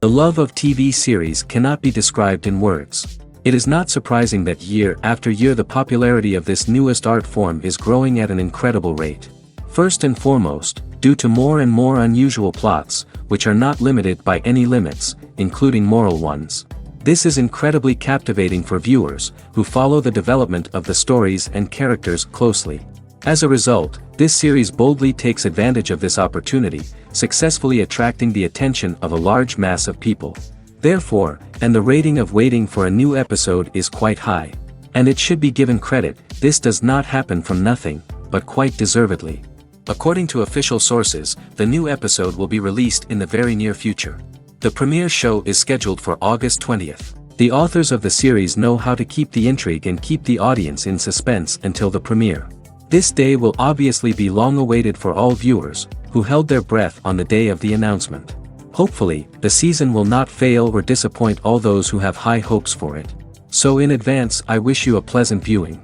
The love of TV series cannot be described in words. It is not surprising that year after year the popularity of this newest art form is growing at an incredible rate. First and foremost, due to more and more unusual plots, which are not limited by any limits, including moral ones. This is incredibly captivating for viewers, who follow the development of the stories and characters closely. As a result, this series boldly takes advantage of this opportunity, successfully attracting the attention of a large mass of people. Therefore, and the rating of waiting for a new episode is quite high. And it should be given credit, this does not happen from nothing, but quite deservedly. According to official sources, the new episode will be released in the very near future. The premiere show is scheduled for August 20th. The authors of the series know how to keep the intrigue and keep the audience in suspense until the premiere. This day will obviously be long awaited for all viewers, who held their breath on the day of the announcement. Hopefully, the season will not fail or disappoint all those who have high hopes for it. So in advance, I wish you a pleasant viewing.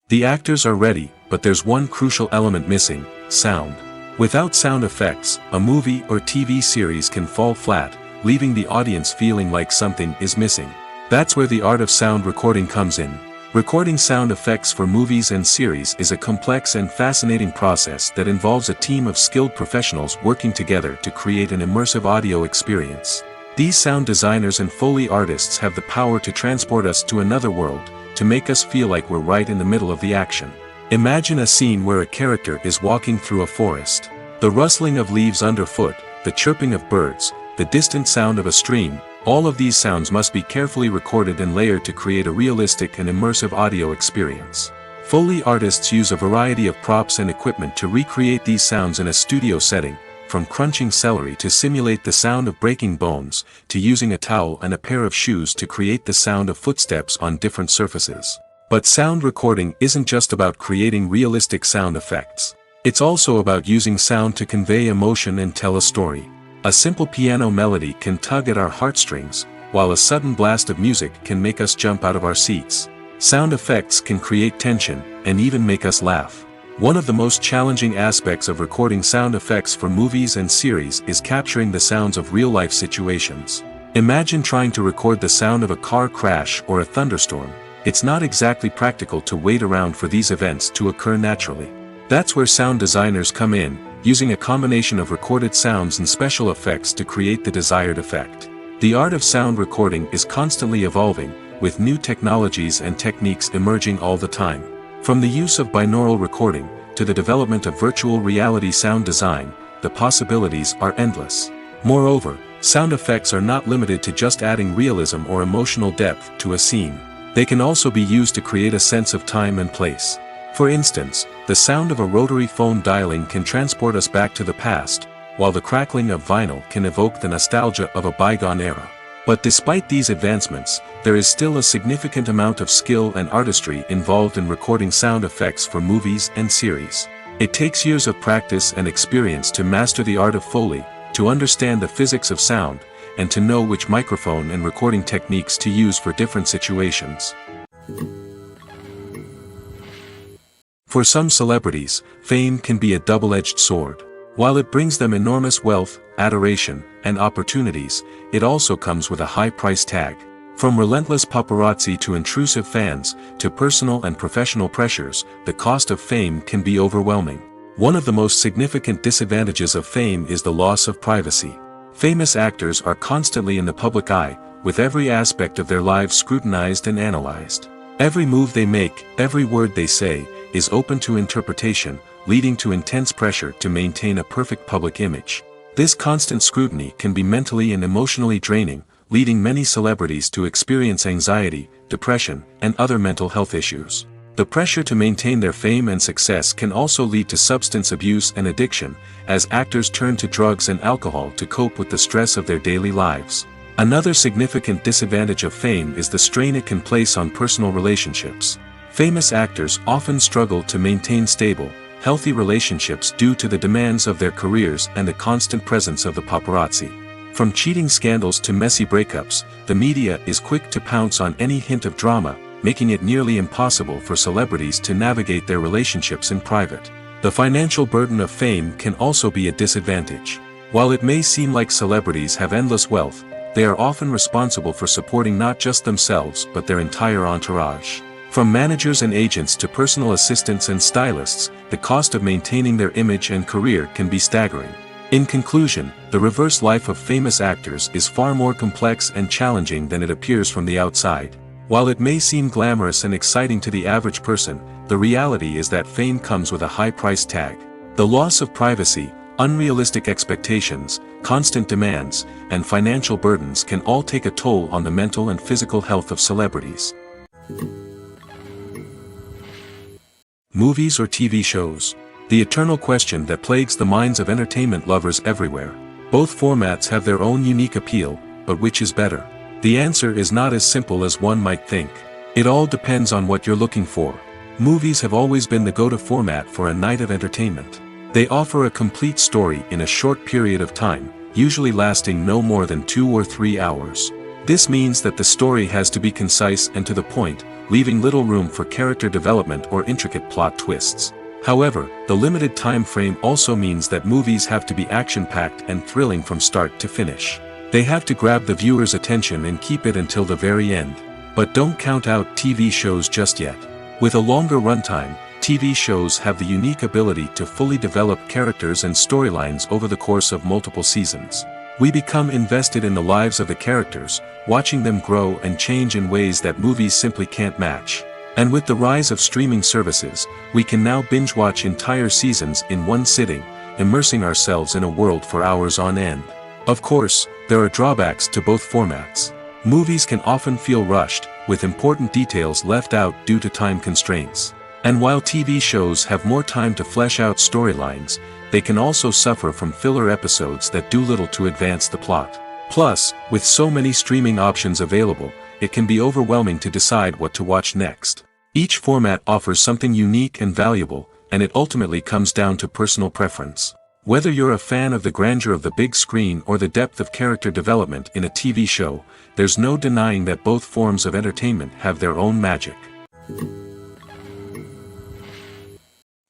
The actors are ready, but there's one crucial element missing: sound. Without sound effects, a movie or TV series can fall flat, leaving the audience feeling like something is missing. That's where the art of sound recording comes in. Recording sound effects for movies and series is a complex and fascinating process that involves a team of skilled professionals working together to create an immersive audio experience. These sound designers and Foley artists have the power to transport us to another world, to make us feel like we're right in the middle of the action. Imagine a scene where a character is walking through a forest. The rustling of leaves underfoot, the chirping of birds, the distant sound of a stream, all of these sounds must be carefully recorded and layered to create a realistic and immersive audio experience. Foley artists use a variety of props and equipment to recreate these sounds in a studio setting, from crunching celery to simulate the sound of breaking bones, to using a towel and a pair of shoes to create the sound of footsteps on different surfaces. But sound recording isn't just about creating realistic sound effects. It's also about using sound to convey emotion and tell a story. A simple piano melody can tug at our heartstrings, while a sudden blast of music can make us jump out of our seats. Sound effects can create tension, and even make us laugh. One of the most challenging aspects of recording sound effects for movies and series is capturing the sounds of real-life situations. Imagine trying to record the sound of a car crash or a thunderstorm. It's not exactly practical to wait around for these events to occur naturally. That's where sound designers come in, using a combination of recorded sounds and special effects to create the desired effect. The art of sound recording is constantly evolving, with new technologies and techniques emerging all the time. From the use of binaural recording, to the development of virtual reality sound design, the possibilities are endless. Moreover, sound effects are not limited to just adding realism or emotional depth to a scene. They can also be used to create a sense of time and place. For instance, the sound of a rotary phone dialing can transport us back to the past, while the crackling of vinyl can evoke the nostalgia of a bygone era. But despite these advancements, there is still a significant amount of skill and artistry involved in recording sound effects for movies and series. It takes years of practice and experience to master the art of Foley, to understand the physics of sound, and to know which microphone and recording techniques to use for different situations. For some celebrities, fame can be a double-edged sword. While it brings them enormous wealth, adoration, and opportunities, it also comes with a high price tag. From relentless paparazzi to intrusive fans, to personal and professional pressures, the cost of fame can be overwhelming. One of the most significant disadvantages of fame is the loss of privacy. Famous actors are constantly in the public eye, with every aspect of their lives scrutinized and analyzed. Every move they make, every word they say, is open to interpretation, leading to intense pressure to maintain a perfect public image. This constant scrutiny can be mentally and emotionally draining, leading many celebrities to experience anxiety, depression, and other mental health issues. The pressure to maintain their fame and success can also lead to substance abuse and addiction, as actors turn to drugs and alcohol to cope with the stress of their daily lives. Another significant disadvantage of fame is the strain it can place on personal relationships. Famous actors often struggle to maintain stable, healthy relationships due to the demands of their careers and the constant presence of the paparazzi. From cheating scandals to messy breakups, the media is quick to pounce on any hint of drama, making it nearly impossible for celebrities to navigate their relationships in private. The financial burden of fame can also be a disadvantage. While it may seem like celebrities have endless wealth, they are often responsible for supporting not just themselves but their entire entourage. From managers and agents to personal assistants and stylists, the cost of maintaining their image and career can be staggering. In conclusion, the reverse life of famous actors is far more complex and challenging than it appears from the outside. While it may seem glamorous and exciting to the average person, the reality is that fame comes with a high price tag. The loss of privacy, unrealistic expectations, constant demands, and financial burdens can all take a toll on the mental and physical health of celebrities. Movies or TV shows? The eternal question that plagues the minds of entertainment lovers everywhere. Both formats have their own unique appeal, but which is better? The answer is not as simple as one might think. It all depends on what you're looking for. Movies have always been the go-to format for a night of entertainment. They offer a complete story in a short period of time, usually lasting no more than 2 or 3 hours. This means that the story has to be concise and to the point, leaving little room for character development or intricate plot twists. However, the limited time frame also means that movies have to be action-packed and thrilling from start to finish. They have to grab the viewer's attention and keep it until the very end. But don't count out TV shows just yet. With a longer runtime, TV shows have the unique ability to fully develop characters and storylines over the course of multiple seasons. We become invested in the lives of the characters, watching them grow and change in ways that movies simply can't match. And with the rise of streaming services, we can now binge-watch entire seasons in one sitting, immersing ourselves in a world for hours on end. Of course, there are drawbacks to both formats. Movies can often feel rushed, with important details left out due to time constraints. And while TV shows have more time to flesh out storylines, they can also suffer from filler episodes that do little to advance the plot. Plus, with so many streaming options available, it can be overwhelming to decide what to watch next. Each format offers something unique and valuable, and it ultimately comes down to personal preference. Whether you're a fan of the grandeur of the big screen or the depth of character development in a TV show, there's no denying that both forms of entertainment have their own magic.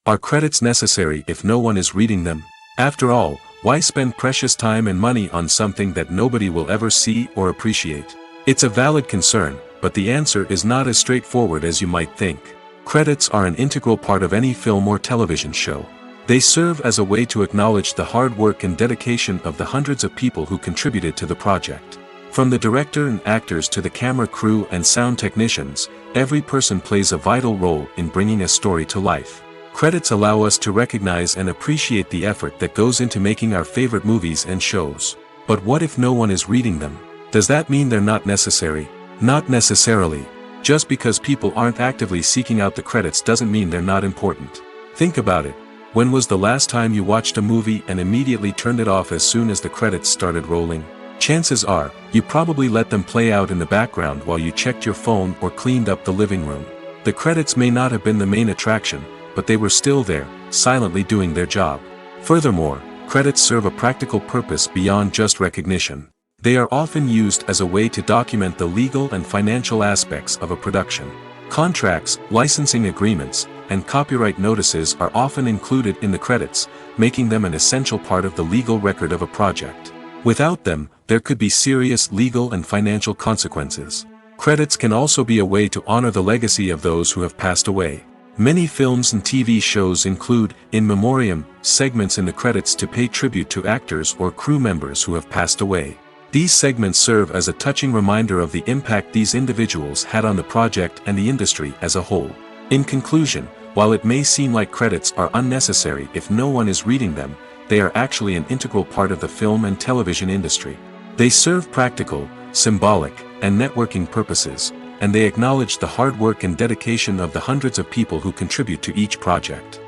Are credits necessary if no one is reading them? After all, why spend precious time and money on something that nobody will ever see or appreciate? It's a valid concern, but the answer is not as straightforward as you might think. Credits are an integral part of any film or television show. They serve as a way to acknowledge the hard work and dedication of the hundreds of people who contributed to the project. From the director and actors to the camera crew and sound technicians, every person plays a vital role in bringing a story to life. Credits allow us to recognize and appreciate the effort that goes into making our favorite movies and shows. But what if no one is reading them? Does that mean they're not necessary? Not necessarily. Just because people aren't actively seeking out the credits doesn't mean they're not important. Think about it. When was the last time you watched a movie and immediately turned it off as soon as the credits started rolling? Chances are, you probably let them play out in the background while you checked your phone or cleaned up the living room. The credits may not have been the main attraction, but they were still there, silently doing their job. Furthermore, credits serve a practical purpose beyond just recognition. They are often used as a way to document the legal and financial aspects of a production. Contracts, licensing agreements, and copyright notices are often included in the credits, making them an essential part of the legal record of a project. Without them, there could be serious legal and financial consequences. Credits can also be a way to honor the legacy of those who have passed away. Many films and TV shows include, in memoriam, segments in the credits to pay tribute to actors or crew members who have passed away. These segments serve as a touching reminder of the impact these individuals had on the project and the industry as a whole. In conclusion, while it may seem like credits are unnecessary if no one is reading them, they are actually an integral part of the film and television industry. They serve practical, symbolic, and networking purposes, and they acknowledge the hard work and dedication of the hundreds of people who contribute to each project.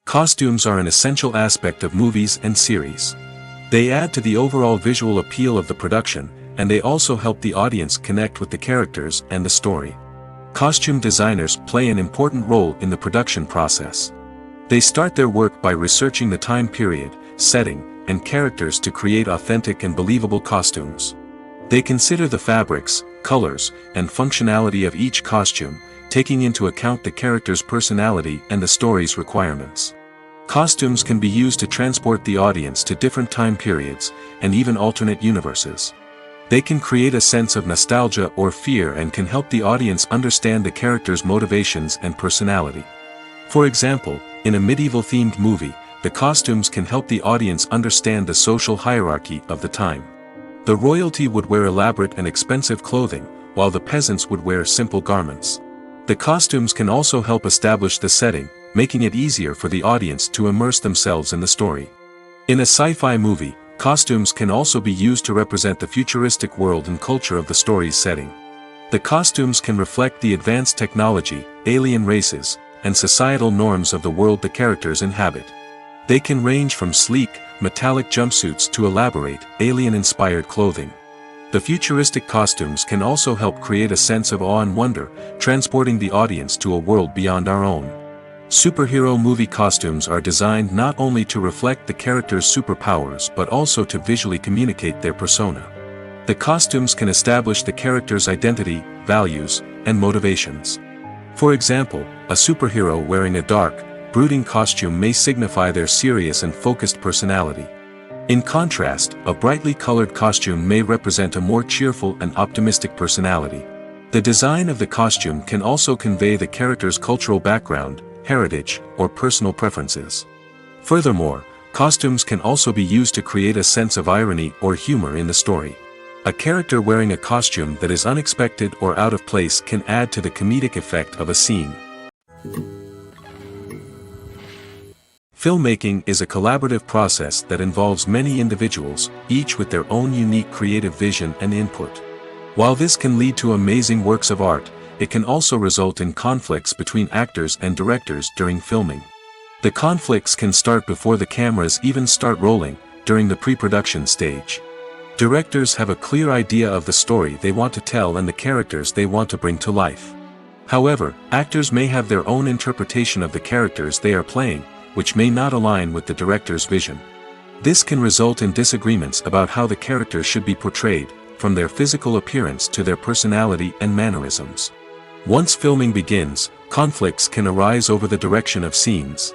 Costumes are an essential aspect of movies and series. They add to the overall visual appeal of the production, and they also help the audience connect with the characters and the story. Costume designers play an important role in the production process. They start their work by researching the time period, setting, and characters to create authentic and believable costumes. They consider the fabrics, colors, and functionality of each costume, taking into account the character's personality and the story's requirements. Costumes can be used to transport the audience to different time periods, and even alternate universes. They can create a sense of nostalgia or fear and can help the audience understand the character's motivations and personality. For example, in a medieval-themed movie, the costumes can help the audience understand the social hierarchy of the time. The royalty would wear elaborate and expensive clothing, while the peasants would wear simple garments. The costumes can also help establish the setting, making it easier for the audience to immerse themselves in the story. In a sci-fi movie, costumes can also be used to represent the futuristic world and culture of the story's setting. The costumes can reflect the advanced technology, alien races, and societal norms of the world the characters inhabit. They can range from sleek, metallic jumpsuits to elaborate, alien-inspired clothing. The futuristic costumes can also help create a sense of awe and wonder, transporting the audience to a world beyond our own. Superhero movie costumes are designed not only to reflect the character's superpowers but also to visually communicate their persona. The costumes can establish the character's identity, values, and motivations. For example, a superhero wearing a dark, brooding costume may signify their serious and focused personality. In contrast, a brightly colored costume may represent a more cheerful and optimistic personality. The design of the costume can also convey the character's cultural background, heritage, or personal preferences. Furthermore, costumes can also be used to create a sense of irony or humor in the story. A character wearing a costume that is unexpected or out of place can add to the comedic effect of a scene. Filmmaking is a collaborative process that involves many individuals, each with their own unique creative vision and input. While this can lead to amazing works of art, it can also result in conflicts between actors and directors during filming. The conflicts can start before the cameras even start rolling, during the pre-production stage. Directors have a clear idea of the story they want to tell and the characters they want to bring to life. However, actors may have their own interpretation of the characters they are playing, which may not align with the director's vision. This can result in disagreements about how the characters should be portrayed, from their physical appearance to their personality and mannerisms. Once filming begins, conflicts can arise over the direction of scenes.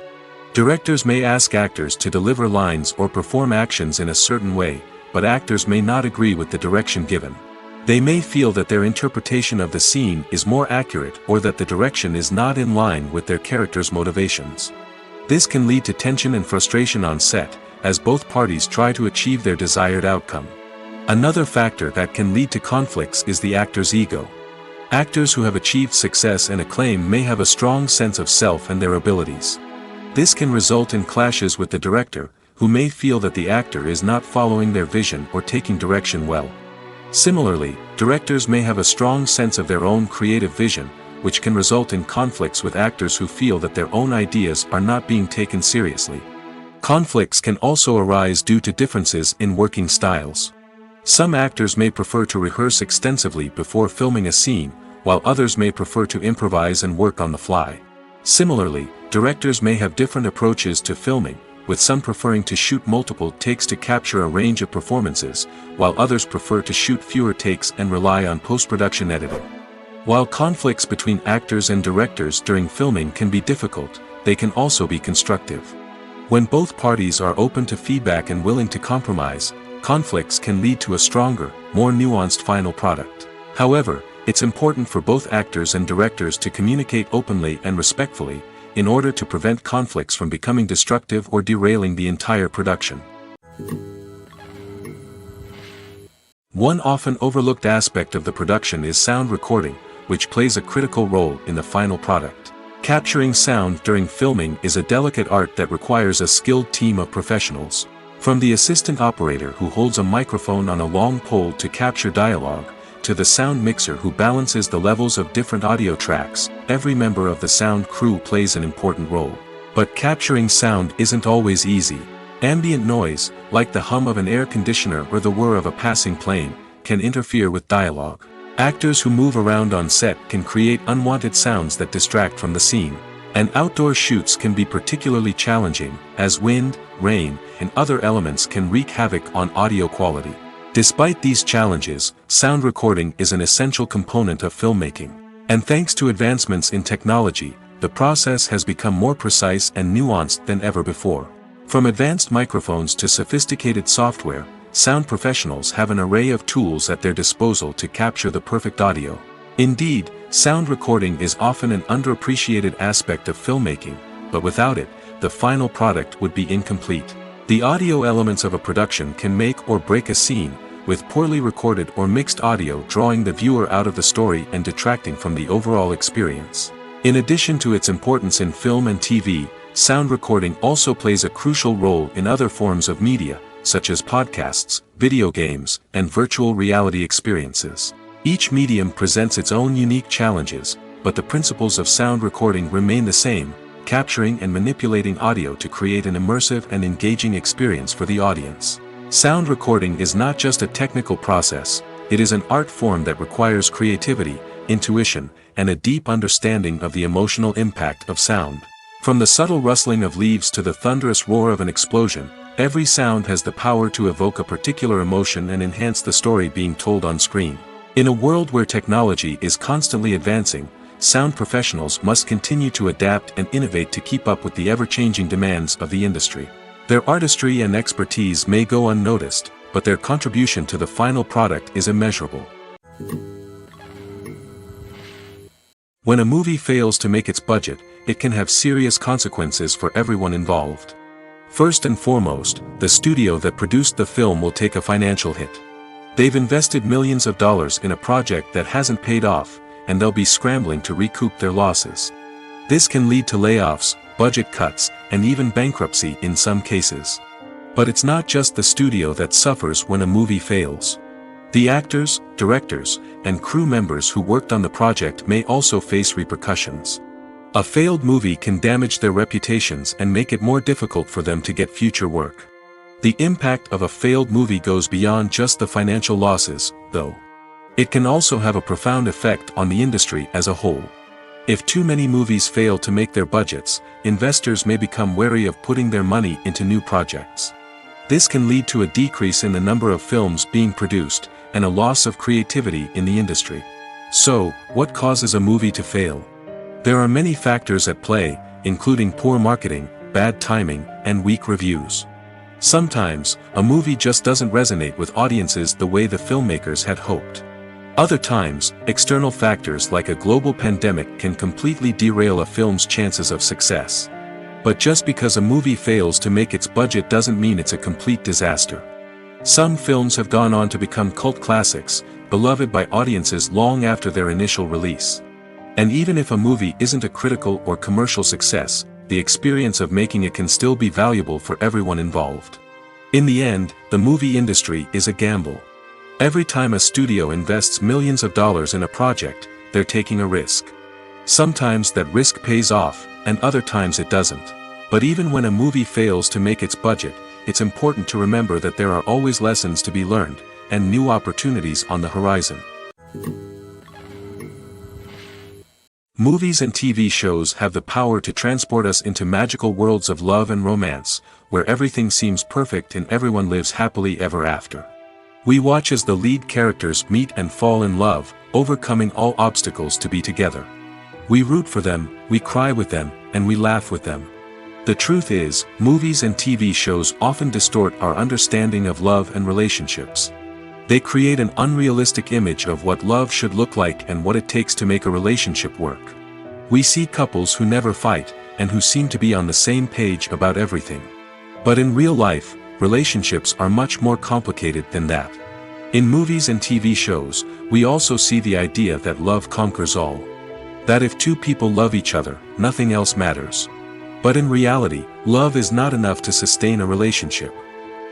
Directors may ask actors to deliver lines or perform actions in a certain way, but actors may not agree with the direction given. They may feel that their interpretation of the scene is more accurate or that the direction is not in line with their character's motivations. This can lead to tension and frustration on set, as both parties try to achieve their desired outcome. Another factor that can lead to conflicts is the actor's ego. Actors who have achieved success and acclaim may have a strong sense of self and their abilities. This can result in clashes with the director, who may feel that the actor is not following their vision or taking direction well. Similarly, directors may have a strong sense of their own creative vision, which can result in conflicts with actors who feel that their own ideas are not being taken seriously. Conflicts can also arise due to differences in working styles. Some actors may prefer to rehearse extensively before filming a scene, while others may prefer to improvise and work on the fly. Similarly, directors may have different approaches to filming, with some preferring to shoot multiple takes to capture a range of performances, while others prefer to shoot fewer takes and rely on post-production editing. While conflicts between actors and directors during filming can be difficult, they can also be constructive. When both parties are open to feedback and willing to compromise, conflicts can lead to a stronger, more nuanced final product. However, it's important for both actors and directors to communicate openly and respectfully, in order to prevent conflicts from becoming destructive or derailing the entire production. One often overlooked aspect of the production is sound recording, which plays a critical role in the final product. Capturing sound during filming is a delicate art that requires a skilled team of professionals. From the assistant operator who holds a microphone on a long pole to capture dialogue, to the sound mixer who balances the levels of different audio tracks, every member of the sound crew plays an important role. But capturing sound isn't always easy. Ambient noise, like the hum of an air conditioner or the whir of a passing plane, can interfere with dialogue. Actors who move around on set can create unwanted sounds that distract from the scene. And outdoor shoots can be particularly challenging, as wind, rain, and other elements can wreak havoc on audio quality. Despite these challenges, sound recording is an essential component of filmmaking. And thanks to advancements in technology, the process has become more precise and nuanced than ever before. From advanced microphones to sophisticated software, sound professionals have an array of tools at their disposal to capture the perfect audio. Indeed, sound recording is often an underappreciated aspect of filmmaking, but without it, the final product would be incomplete. The audio elements of a production can make or break a scene, with poorly recorded or mixed audio drawing the viewer out of the story and detracting from the overall experience. In addition to its importance in film and TV, sound recording also plays a crucial role in other forms of media, such as podcasts, video games, and virtual reality experiences. Each medium presents its own unique challenges, but the principles of sound recording remain the same, capturing and manipulating audio to create an immersive and engaging experience for the audience. Sound recording is not just a technical process, it is an art form that requires creativity, intuition, and a deep understanding of the emotional impact of sound. From the subtle rustling of leaves to the thunderous roar of an explosion, every sound has the power to evoke a particular emotion and enhance the story being told on screen. In a world where technology is constantly advancing, sound professionals must continue to adapt and innovate to keep up with the ever-changing demands of the industry. Their artistry and expertise may go unnoticed, but their contribution to the final product is immeasurable. When a movie fails to make its budget, it can have serious consequences for everyone involved. First and foremost, the studio that produced the film will take a financial hit. They've invested millions of dollars in a project that hasn't paid off, and they'll be scrambling to recoup their losses. This can lead to layoffs, budget cuts, and even bankruptcy in some cases. But it's not just the studio that suffers when a movie fails. The actors, directors, and crew members who worked on the project may also face repercussions. A failed movie can damage their reputations and make it more difficult for them to get future work. The impact of a failed movie goes beyond just the financial losses, though. It can also have a profound effect on the industry as a whole. If too many movies fail to make their budgets, investors may become wary of putting their money into new projects. This can lead to a decrease in the number of films being produced, and a loss of creativity in the industry. So, what causes a movie to fail? There are many factors at play, including poor marketing, bad timing, and weak reviews. Sometimes, a movie just doesn't resonate with audiences the way the filmmakers had hoped. Other times, external factors like a global pandemic can completely derail a film's chances of success. But just because a movie fails to make its budget doesn't mean it's a complete disaster. Some films have gone on to become cult classics, beloved by audiences long after their initial release. And even if a movie isn't a critical or commercial success, the experience of making it can still be valuable for everyone involved. In the end, the movie industry is a gamble. Every time a studio invests millions of dollars in a project, they're taking a risk. Sometimes that risk pays off, and other times it doesn't. But even when a movie fails to make its budget, it's important to remember that there are always lessons to be learned, and new opportunities on the horizon. Movies and TV shows have the power to transport us into magical worlds of love and romance, where everything seems perfect and everyone lives happily ever after. We watch as the lead characters meet and fall in love, overcoming all obstacles to be together. We root for them, we cry with them, and we laugh with them. The truth is, movies and TV shows often distort our understanding of love and relationships. They create an unrealistic image of what love should look like and what it takes to make a relationship work. We see couples who never fight, and who seem to be on the same page about everything. But in real life, relationships are much more complicated than that. In movies and TV shows, we also see the idea that love conquers all. That if two people love each other, nothing else matters. But in reality, love is not enough to sustain a relationship.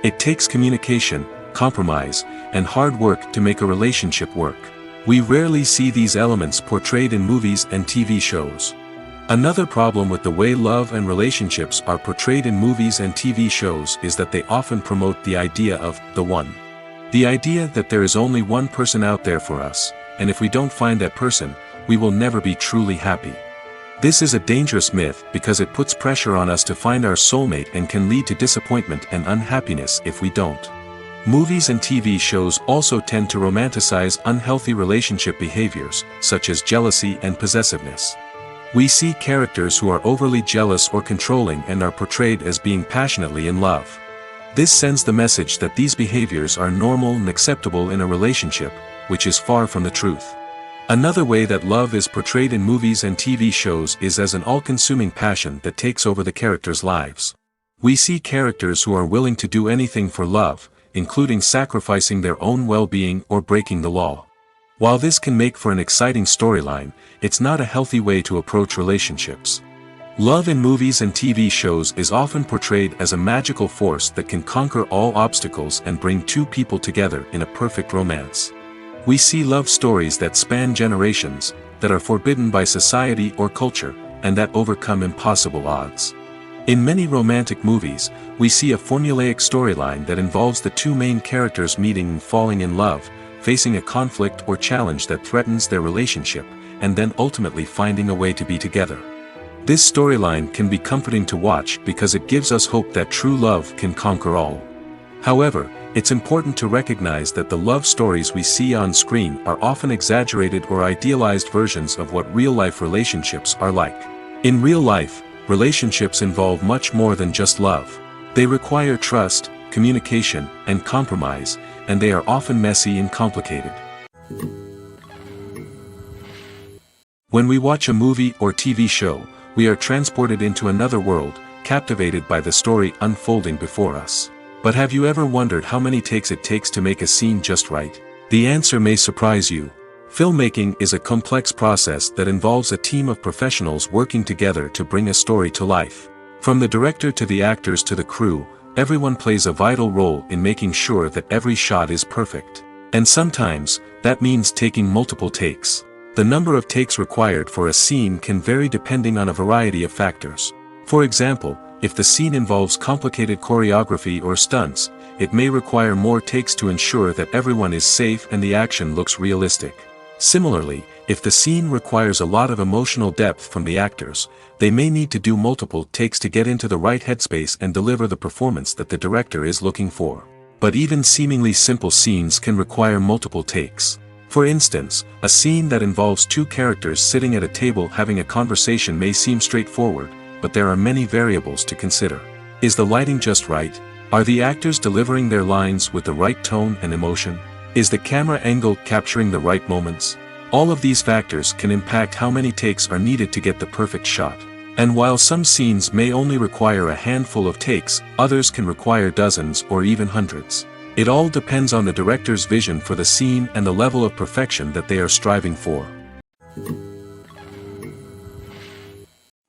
It takes communication, compromise, and hard work to make a relationship work. We rarely see these elements portrayed in movies and TV shows. Another problem with the way love and relationships are portrayed in movies and TV shows is that they often promote the idea of the one. The idea that there is only one person out there for us, and if we don't find that person, we will never be truly happy. This is a dangerous myth because it puts pressure on us to find our soulmate and can lead to disappointment and unhappiness if we don't. Movies and TV shows also tend to romanticize unhealthy relationship behaviors, such as jealousy and possessiveness. We see characters who are overly jealous or controlling and are portrayed as being passionately in love. This sends the message that these behaviors are normal and acceptable in a relationship, which is far from the truth. Another way that love is portrayed in movies and TV shows is as an all-consuming passion that takes over the characters' lives. We see characters who are willing to do anything for love, including sacrificing their own well-being or breaking the law. While this can make for an exciting storyline, it's not a healthy way to approach relationships. Love in movies and TV shows is often portrayed as a magical force that can conquer all obstacles and bring two people together in a perfect romance. We see love stories that span generations, that are forbidden by society or culture, and that overcome impossible odds. In many romantic movies, we see a formulaic storyline that involves the two main characters meeting and falling in love, facing a conflict or challenge that threatens their relationship, and then ultimately finding a way to be together. This storyline can be comforting to watch because it gives us hope that true love can conquer all. However, it's important to recognize that the love stories we see on screen are often exaggerated or idealized versions of what real-life relationships are like. In real life, relationships involve much more than just love. They require trust, communication, and compromise, and they are often messy and complicated. When we watch a movie or TV show, we are transported into another world, captivated by the story unfolding before us. But have you ever wondered how many takes it takes to make a scene just right? The answer may surprise you. Filmmaking is a complex process that involves a team of professionals working together to bring a story to life. From the director to the actors to the crew, everyone plays a vital role in making sure that every shot is perfect. And sometimes, that means taking multiple takes. The number of takes required for a scene can vary depending on a variety of factors. For example, if the scene involves complicated choreography or stunts, it may require more takes to ensure that everyone is safe and the action looks realistic. Similarly, if the scene requires a lot of emotional depth from the actors, they may need to do multiple takes to get into the right headspace and deliver the performance that the director is looking for. But even seemingly simple scenes can require multiple takes. For instance, a scene that involves two characters sitting at a table having a conversation may seem straightforward, but there are many variables to consider. Is the lighting just right? Are the actors delivering their lines with the right tone and emotion? Is the camera angle capturing the right moments? All of these factors can impact how many takes are needed to get the perfect shot. And while some scenes may only require a handful of takes, others can require dozens or even hundreds. It all depends on the director's vision for the scene and the level of perfection that they are striving for.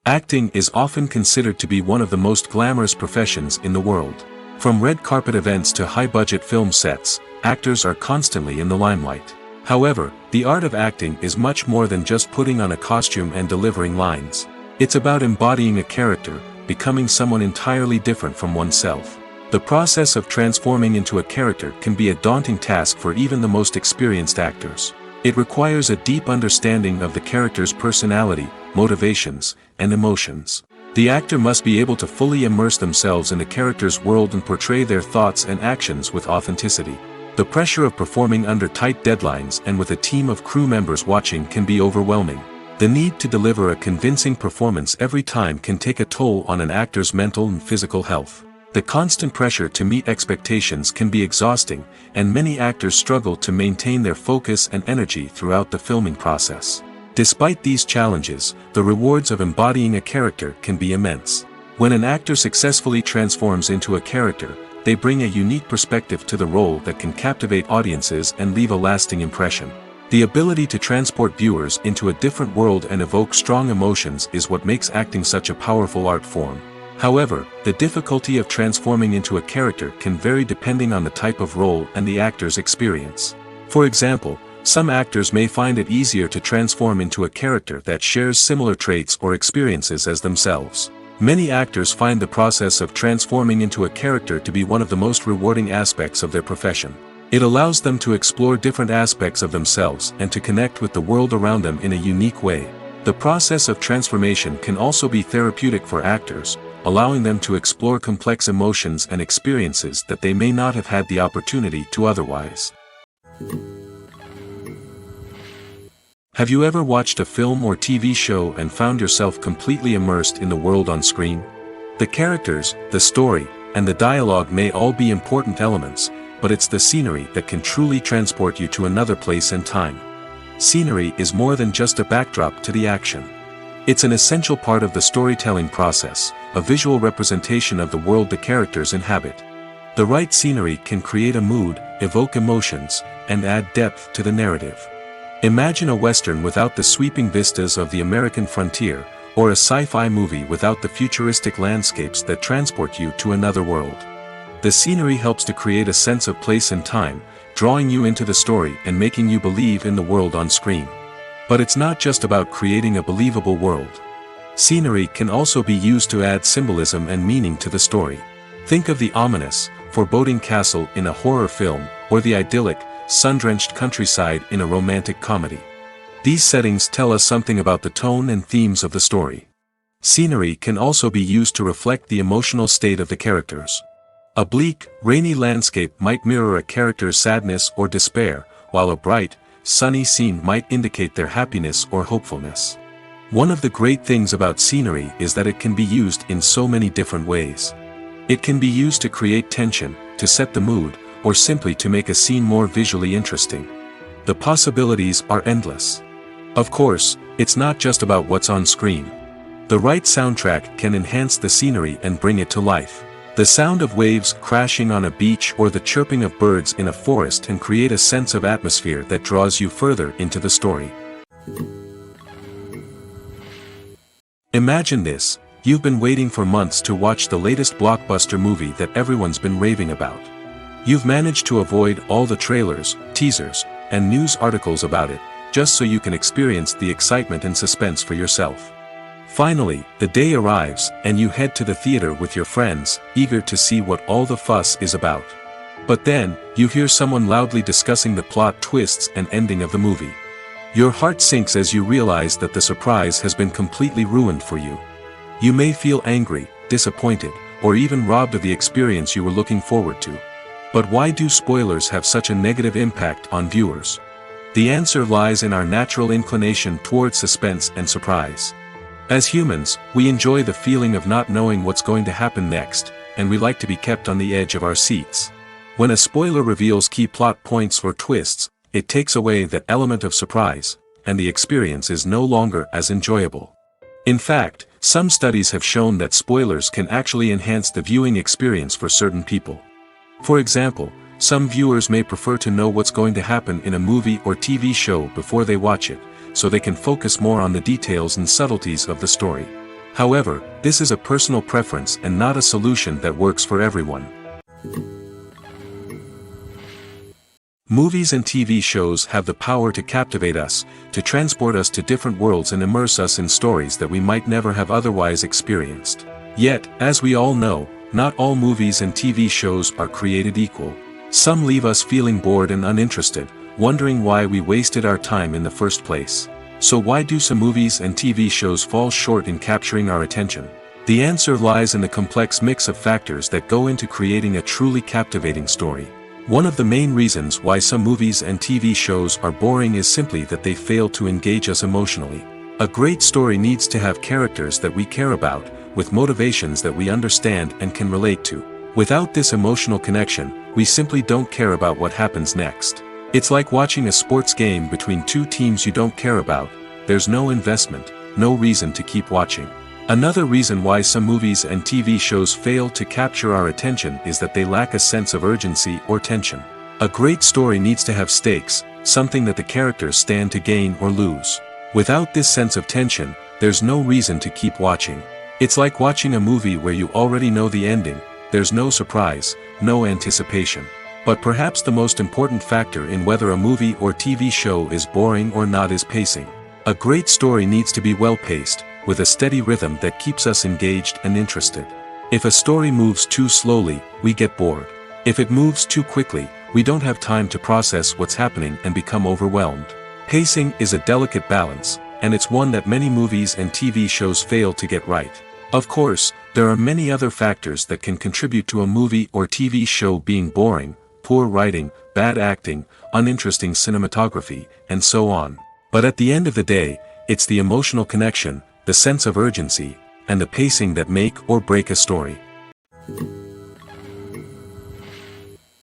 Acting is often considered to be one of the most glamorous professions in the world. From red carpet events to high-budget film sets, actors are constantly in the limelight. However, the art of acting is much more than just putting on a costume and delivering lines. It's about embodying a character, becoming someone entirely different from oneself. The process of transforming into a character can be a daunting task for even the most experienced actors. It requires a deep understanding of the character's personality, motivations, and emotions. The actor must be able to fully immerse themselves in the character's world and portray their thoughts and actions with authenticity. The pressure of performing under tight deadlines and with a team of crew members watching can be overwhelming. The need to deliver a convincing performance every time can take a toll on an actor's mental and physical health. The constant pressure to meet expectations can be exhausting, and many actors struggle to maintain their focus and energy throughout the filming process. Despite these challenges, the rewards of embodying a character can be immense. When an actor successfully transforms into a character, they bring a unique perspective to the role that can captivate audiences and leave a lasting impression. The ability to transport viewers into a different world and evoke strong emotions is what makes acting such a powerful art form. However, the difficulty of transforming into a character can vary depending on the type of role and the actor's experience. For example, some actors may find it easier to transform into a character that shares similar traits or experiences as themselves. Many actors find the process of transforming into a character to be one of the most rewarding aspects of their profession. It allows them to explore different aspects of themselves and to connect with the world around them in a unique way. The process of transformation can also be therapeutic for actors, allowing them to explore complex emotions and experiences that they may not have had the opportunity to otherwise. Have you ever watched a film or TV show and found yourself completely immersed in the world on screen? The characters, the story, and the dialogue may all be important elements, but it's the scenery that can truly transport you to another place and time. Scenery is more than just a backdrop to the action. It's an essential part of the storytelling process, a visual representation of the world the characters inhabit. The right scenery can create a mood, evoke emotions, and add depth to the narrative. Imagine a Western without the sweeping vistas of the American frontier, or a sci-fi movie without the futuristic landscapes that transport you to another world. The scenery helps to create a sense of place and time, drawing you into the story and making you believe in the world on screen. But it's not just about creating a believable world. Scenery can also be used to add symbolism and meaning to the story. Think of the ominous, foreboding castle in a horror film, or the idyllic, sun-drenched countryside in a romantic comedy. These settings tell us something about the tone and themes of the story. Scenery can also be used to reflect the emotional state of the characters. A bleak, rainy landscape might mirror a character's sadness or despair, while a bright, sunny scene might indicate their happiness or hopefulness. One of the great things about scenery is that it can be used in so many different ways. It can be used to create tension, to set the mood, or simply to make a scene more visually interesting. The possibilities are endless. Of course, it's not just about what's on screen. The right soundtrack can enhance the scenery and bring it to life. The sound of waves crashing on a beach or the chirping of birds in a forest can create a sense of atmosphere that draws you further into the story. Imagine this: you've been waiting for months to watch the latest blockbuster movie that everyone's been raving about. You've managed to avoid all the trailers, teasers, and news articles about it, just so you can experience the excitement and suspense for yourself. Finally, the day arrives, and you head to the theater with your friends, eager to see what all the fuss is about. But then, you hear someone loudly discussing the plot twists and ending of the movie. Your heart sinks as you realize that the surprise has been completely ruined for you. You may feel angry, disappointed, or even robbed of the experience you were looking forward to. But why do spoilers have such a negative impact on viewers? The answer lies in our natural inclination toward suspense and surprise. As humans, we enjoy the feeling of not knowing what's going to happen next, and we like to be kept on the edge of our seats. When a spoiler reveals key plot points or twists, it takes away that element of surprise, and the experience is no longer as enjoyable. In fact, some studies have shown that spoilers can actually enhance the viewing experience for certain people. For example, some viewers may prefer to know what's going to happen in a movie or TV show before they watch it, so they can focus more on the details and subtleties of the story. However, this is a personal preference and not a solution that works for everyone. Movies and TV shows have the power to captivate us, to transport us to different worlds and immerse us in stories that we might never have otherwise experienced. Yet, as we all know, not all movies and TV shows are created equal. Some leave us feeling bored and uninterested, wondering why we wasted our time in the first place. So why do some movies and TV shows fall short in capturing our attention? The answer lies in the complex mix of factors that go into creating a truly captivating story. One of the main reasons why some movies and TV shows are boring is simply that they fail to engage us emotionally. A great story needs to have characters that we care about, with motivations that we understand and can relate to. Without this emotional connection, we simply don't care about what happens next. It's like watching a sports game between two teams you don't care about. There's no investment, no reason to keep watching. Another reason why some movies and TV shows fail to capture our attention is that they lack a sense of urgency or tension. A great story needs to have stakes, something that the characters stand to gain or lose. Without this sense of tension, there's no reason to keep watching. It's like watching a movie where you already know the ending. There's no surprise, no anticipation. But perhaps the most important factor in whether a movie or TV show is boring or not is pacing. A great story needs to be well-paced, with a steady rhythm that keeps us engaged and interested. If a story moves too slowly, we get bored. If it moves too quickly, we don't have time to process what's happening and become overwhelmed. Pacing is a delicate balance, and it's one that many movies and TV shows fail to get right. Of course, there are many other factors that can contribute to a movie or TV show being boring: poor writing, bad acting, uninteresting cinematography, and so on. But at the end of the day, it's the emotional connection, the sense of urgency, and the pacing that make or break a story.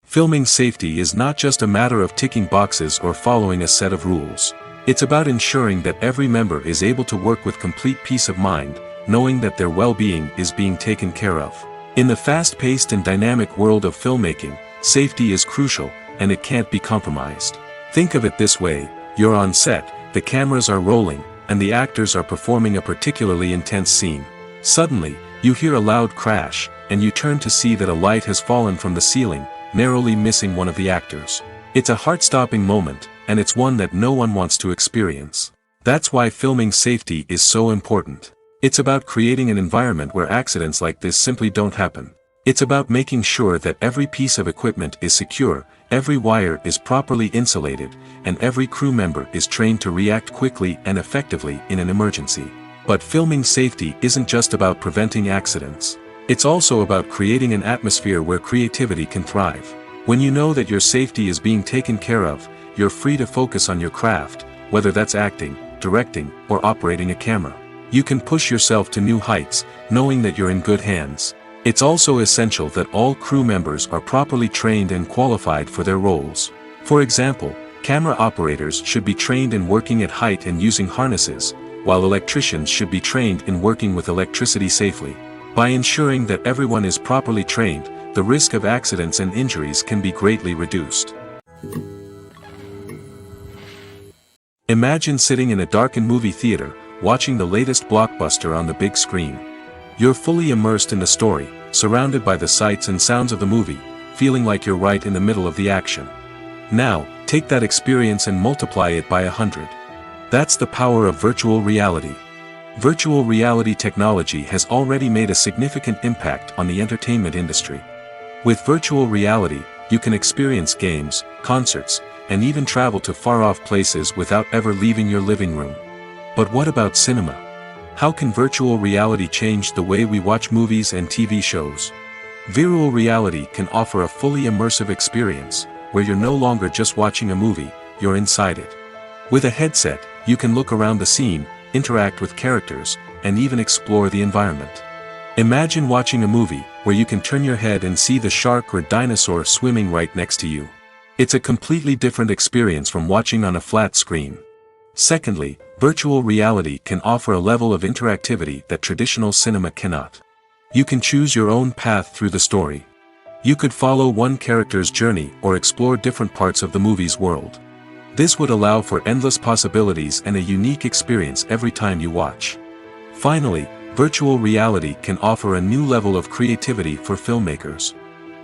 Filming safety is not just a matter of ticking boxes or following a set of rules. It's about ensuring that every member is able to work with complete peace of mind, knowing that their well-being is being taken care of. In the fast-paced and dynamic world of filmmaking, safety is crucial, and it can't be compromised. Think of it this way: you're on set, the cameras are rolling, and the actors are performing a particularly intense scene. Suddenly, you hear a loud crash, and you turn to see that a light has fallen from the ceiling, narrowly missing one of the actors. It's a heart-stopping moment, and it's one that no one wants to experience. That's why filming safety is so important. It's about creating an environment where accidents like this simply don't happen. It's about making sure that every piece of equipment is secure, every wire is properly insulated, and every crew member is trained to react quickly and effectively in an emergency. But filming safety isn't just about preventing accidents. It's also about creating an atmosphere where creativity can thrive. When you know that your safety is being taken care of, you're free to focus on your craft, whether that's acting, directing, or operating a camera. You can push yourself to new heights, knowing that you're in good hands. It's also essential that all crew members are properly trained and qualified for their roles. For example, camera operators should be trained in working at height and using harnesses, while electricians should be trained in working with electricity safely. By ensuring that everyone is properly trained, the risk of accidents and injuries can be greatly reduced. Imagine sitting in a darkened movie theater, watching the latest blockbuster on the big screen. You're fully immersed in the story, surrounded by the sights and sounds of the movie, feeling like you're right in the middle of the action. Now, take that experience and multiply it by 100. That's the power of virtual reality. Virtual reality technology has already made a significant impact on the entertainment industry. With virtual reality, you can experience games, concerts, and even travel to far-off places without ever leaving your living room. But what about cinema? How can virtual reality change the way we watch movies and TV shows? Virtual reality can offer a fully immersive experience, where you're no longer just watching a movie, you're inside it. With a headset, you can look around the scene, interact with characters, and even explore the environment. Imagine watching a movie where you can turn your head and see the shark or dinosaur swimming right next to you. It's a completely different experience from watching on a flat screen. Secondly, virtual reality can offer a level of interactivity that traditional cinema cannot. You can choose your own path through the story. You could follow one character's journey or explore different parts of the movie's world. This would allow for endless possibilities and a unique experience every time you watch. Finally, virtual reality can offer a new level of creativity for filmmakers.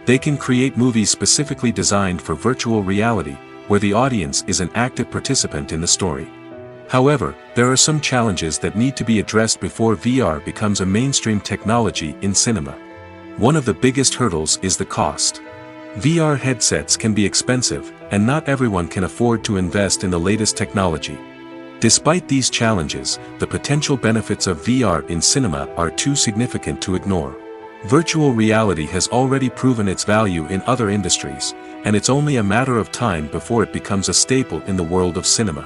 They can create movies specifically designed for virtual reality, where the audience is an active participant in the story. However, there are some challenges that need to be addressed before VR becomes a mainstream technology in cinema. One of the biggest hurdles is the cost. VR headsets can be expensive, and not everyone can afford to invest in the latest technology. Despite these challenges, the potential benefits of VR in cinema are too significant to ignore. Virtual reality has already proven its value in other industries, and it's only a matter of time before it becomes a staple in the world of cinema.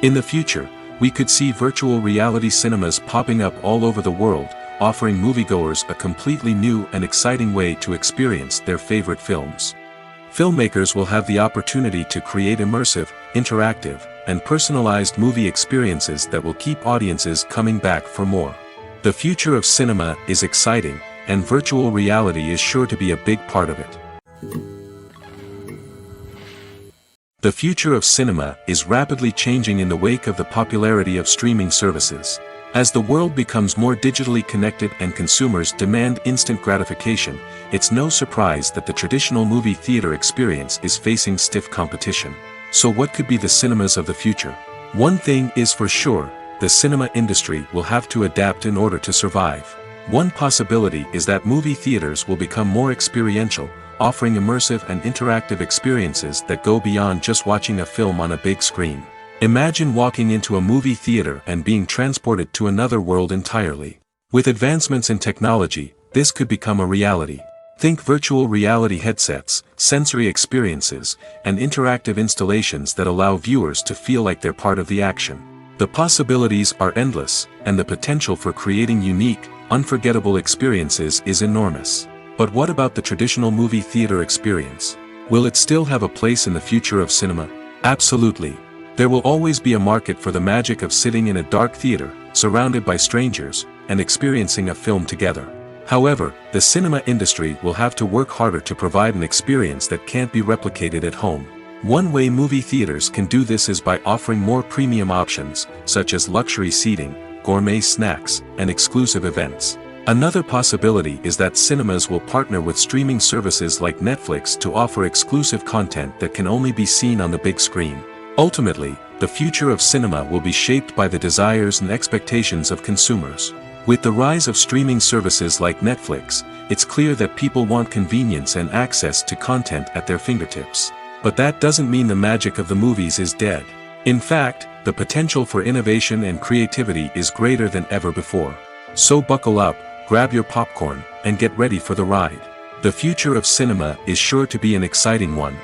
In the future, we could see virtual reality cinemas popping up all over the world, offering moviegoers a completely new and exciting way to experience their favorite films. Filmmakers will have the opportunity to create immersive, interactive, and personalized movie experiences that will keep audiences coming back for more. The future of cinema is exciting, and virtual reality is sure to be a big part of it. The future of cinema is rapidly changing in the wake of the popularity of streaming services. As the world becomes more digitally connected and consumers demand instant gratification, it's no surprise that the traditional movie theater experience is facing stiff competition. So what could be the cinemas of the future? One thing is for sure, the cinema industry will have to adapt in order to survive. One possibility is that movie theaters will become more experiential, offering immersive and interactive experiences that go beyond just watching a film on a big screen. Imagine walking into a movie theater and being transported to another world entirely. With advancements in technology, this could become a reality. Think virtual reality headsets, sensory experiences, and interactive installations that allow viewers to feel like they're part of the action. The possibilities are endless, and the potential for creating unique, unforgettable experiences is enormous. But what about the traditional movie theater experience? Will it still have a place in the future of cinema? Absolutely. There will always be a market for the magic of sitting in a dark theater, surrounded by strangers, and experiencing a film together. However, the cinema industry will have to work harder to provide an experience that can't be replicated at home. One way movie theaters can do this is by offering more premium options, such as luxury seating, gourmet snacks, and exclusive events. Another possibility is that cinemas will partner with streaming services like Netflix to offer exclusive content that can only be seen on the big screen. Ultimately, the future of cinema will be shaped by the desires and expectations of consumers. With the rise of streaming services like Netflix, it's clear that people want convenience and access to content at their fingertips. But that doesn't mean the magic of the movies is dead. In fact, the potential for innovation and creativity is greater than ever before. So buckle up, grab your popcorn, and get ready for the ride. The future of cinema is sure to be an exciting one.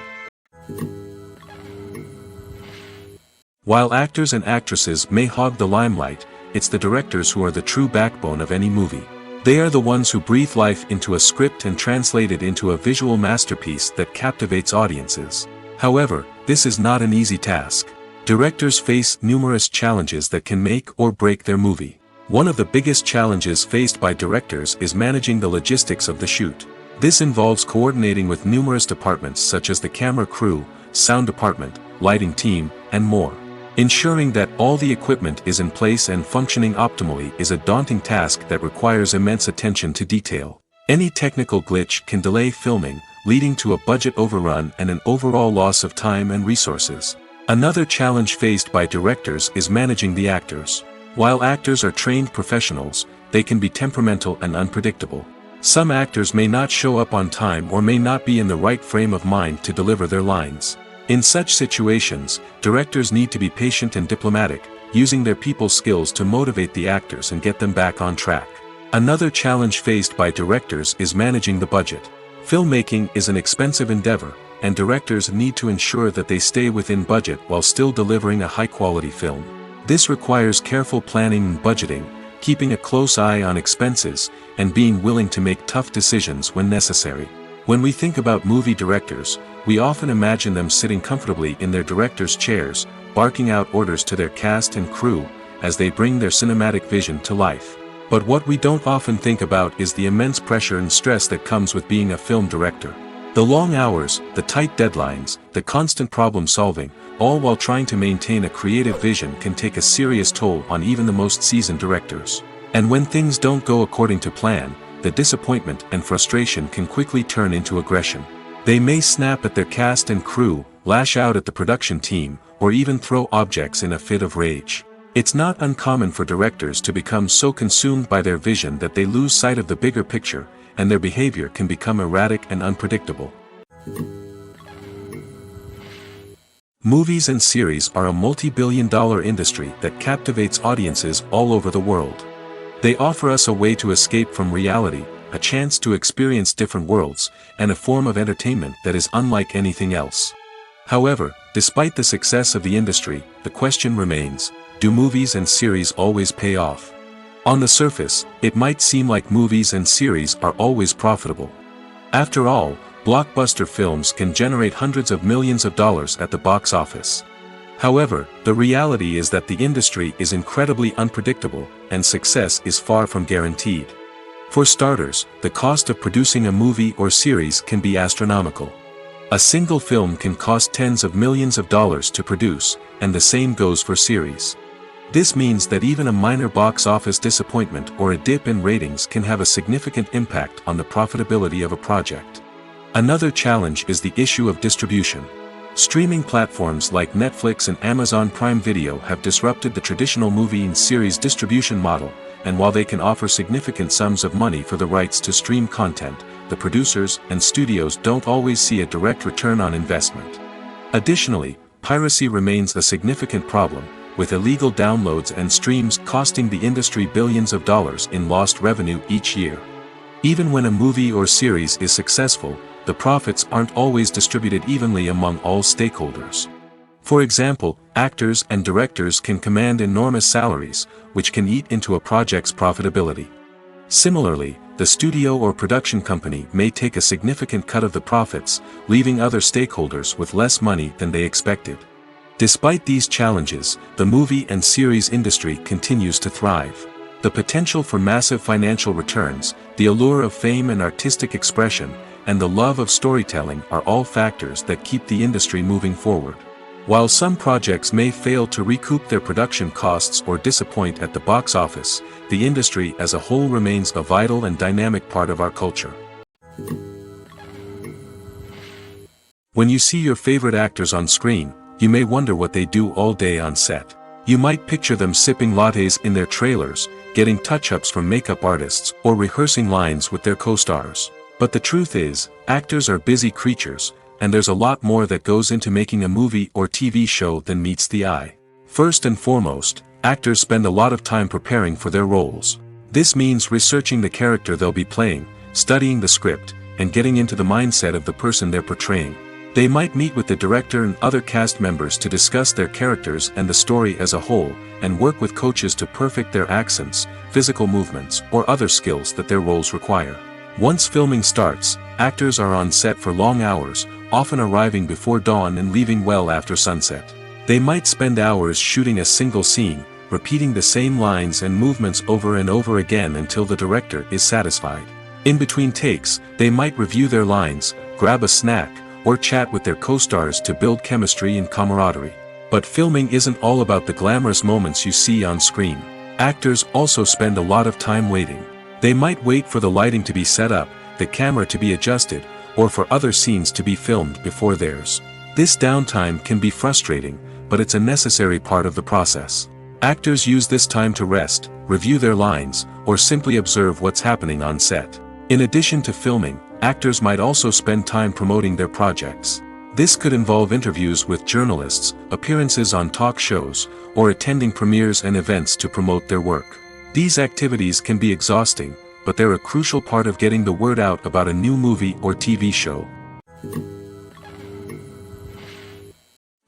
While actors and actresses may hog the limelight, it's the directors who are the true backbone of any movie. They are the ones who breathe life into a script and translate it into a visual masterpiece that captivates audiences. However, this is not an easy task. Directors face numerous challenges that can make or break their movie. One of the biggest challenges faced by directors is managing the logistics of the shoot. This involves coordinating with numerous departments such as the camera crew, sound department, lighting team, and more. Ensuring that all the equipment is in place and functioning optimally is a daunting task that requires immense attention to detail. Any technical glitch can delay filming, leading to a budget overrun and an overall loss of time and resources. Another challenge faced by directors is managing the actors. While actors are trained professionals, they can be temperamental and unpredictable. Some actors may not show up on time or may not be in the right frame of mind to deliver their lines. In such situations, directors need to be patient and diplomatic, using their people skills to motivate the actors and get them back on track. Another challenge faced by directors is managing the budget. Filmmaking is an expensive endeavor, and directors need to ensure that they stay within budget while still delivering a high-quality film. This requires careful planning and budgeting, keeping a close eye on expenses, and being willing to make tough decisions when necessary. When we think about movie directors, we often imagine them sitting comfortably in their director's chairs, barking out orders to their cast and crew, as they bring their cinematic vision to life. But what we don't often think about is the immense pressure and stress that comes with being a film director. The long hours, the tight deadlines, the constant problem solving, all while trying to maintain a creative vision can take a serious toll on even the most seasoned directors. And when things don't go according to plan, the disappointment and frustration can quickly turn into aggression. They may snap at their cast and crew, lash out at the production team, or even throw objects in a fit of rage. It's not uncommon for directors to become so consumed by their vision that they lose sight of the bigger picture, and their behavior can become erratic and unpredictable. Movies and series are a multi-billion-dollar industry that captivates audiences all over the world. They offer us a way to escape from reality, a chance to experience different worlds, and a form of entertainment that is unlike anything else. However, despite the success of the industry, the question remains, do movies and series always pay off? On the surface, it might seem like movies and series are always profitable. After all, blockbuster films can generate hundreds of millions of dollars at the box office. However, the reality is that the industry is incredibly unpredictable, and success is far from guaranteed. For starters, the cost of producing a movie or series can be astronomical. A single film can cost tens of millions of dollars to produce, and the same goes for series. This means that even a minor box office disappointment or a dip in ratings can have a significant impact on the profitability of a project. Another challenge is the issue of distribution. Streaming platforms like Netflix and Amazon Prime Video have disrupted the traditional movie and series distribution model, and while they can offer significant sums of money for the rights to stream content, the producers and studios don't always see a direct return on investment. Additionally, piracy remains a significant problem, with illegal downloads and streams costing the industry billions of dollars in lost revenue each year. Even when a movie or series is successful, the profits aren't always distributed evenly among all stakeholders. For example, actors and directors can command enormous salaries, which can eat into a project's profitability. Similarly, the studio or production company may take a significant cut of the profits, leaving other stakeholders with less money than they expected. Despite these challenges, the movie and series industry continues to thrive. The potential for massive financial returns, the allure of fame and artistic expression, and the love of storytelling are all factors that keep the industry moving forward. While some projects may fail to recoup their production costs or disappoint at the box office, the industry as a whole remains a vital and dynamic part of our culture. When you see your favorite actors on screen, you may wonder what they do all day on set. You might picture them sipping lattes in their trailers, getting touch-ups from makeup artists, or rehearsing lines with their co-stars. But the truth is, actors are busy creatures, and there's a lot more that goes into making a movie or TV show than meets the eye. First and foremost, actors spend a lot of time preparing for their roles. This means researching the character they'll be playing, studying the script, and getting into the mindset of the person they're portraying. They might meet with the director and other cast members to discuss their characters and the story as a whole, and work with coaches to perfect their accents, physical movements, or other skills that their roles require. Once filming starts, actors are on set for long hours, often arriving before dawn and leaving well after sunset. They might spend hours shooting a single scene, repeating the same lines and movements over and over again until the director is satisfied. In between takes, they might review their lines, grab a snack, or chat with their co-stars to build chemistry and camaraderie. But filming isn't all about the glamorous moments you see on screen. Actors also spend a lot of time waiting. They might wait for the lighting to be set up, the camera to be adjusted, or for other scenes to be filmed before theirs. This downtime can be frustrating, but it's a necessary part of the process. Actors use this time to rest, review their lines, or simply observe what's happening on set. In addition to filming, actors might also spend time promoting their projects. This could involve interviews with journalists, appearances on talk shows, or attending premieres and events to promote their work. These activities can be exhausting, but they're a crucial part of getting the word out about a new movie or TV show.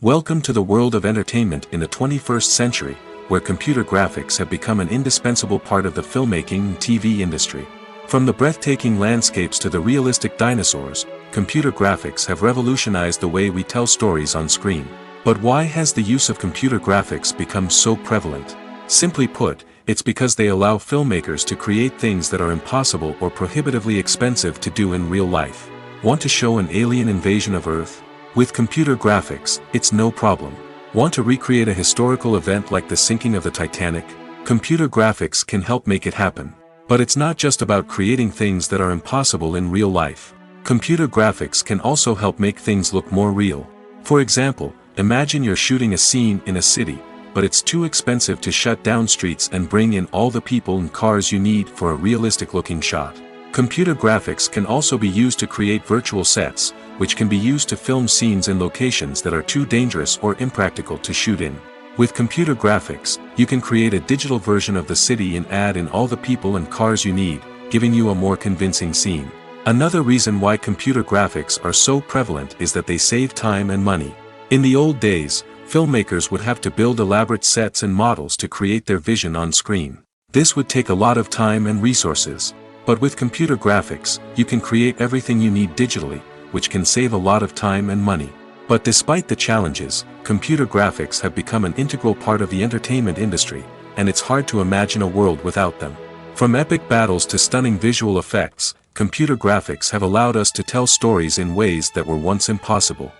Welcome to the world of entertainment in the 21st century, where computer graphics have become an indispensable part of the filmmaking and TV industry. From the breathtaking landscapes to the realistic dinosaurs, computer graphics have revolutionized the way we tell stories on screen. But why has the use of computer graphics become so prevalent? Simply put, it's because they allow filmmakers to create things that are impossible or prohibitively expensive to do in real life. Want to show an alien invasion of Earth? With computer graphics, it's no problem. Want to recreate a historical event like the sinking of the Titanic? Computer graphics can help make it happen. But it's not just about creating things that are impossible in real life. Computer graphics can also help make things look more real. For example, imagine you're shooting a scene in a city, but it's too expensive to shut down streets and bring in all the people and cars you need for a realistic-looking shot. Computer graphics can also be used to create virtual sets, which can be used to film scenes in locations that are too dangerous or impractical to shoot in. With computer graphics, you can create a digital version of the city and add in all the people and cars you need, giving you a more convincing scene. Another reason why computer graphics are so prevalent is that they save time and money. In the old days, filmmakers would have to build elaborate sets and models to create their vision on screen. This would take a lot of time and resources. But with computer graphics, you can create everything you need digitally, which can save a lot of time and money. But despite the challenges, computer graphics have become an integral part of the entertainment industry, and it's hard to imagine a world without them. From epic battles to stunning visual effects, computer graphics have allowed us to tell stories in ways that were once impossible.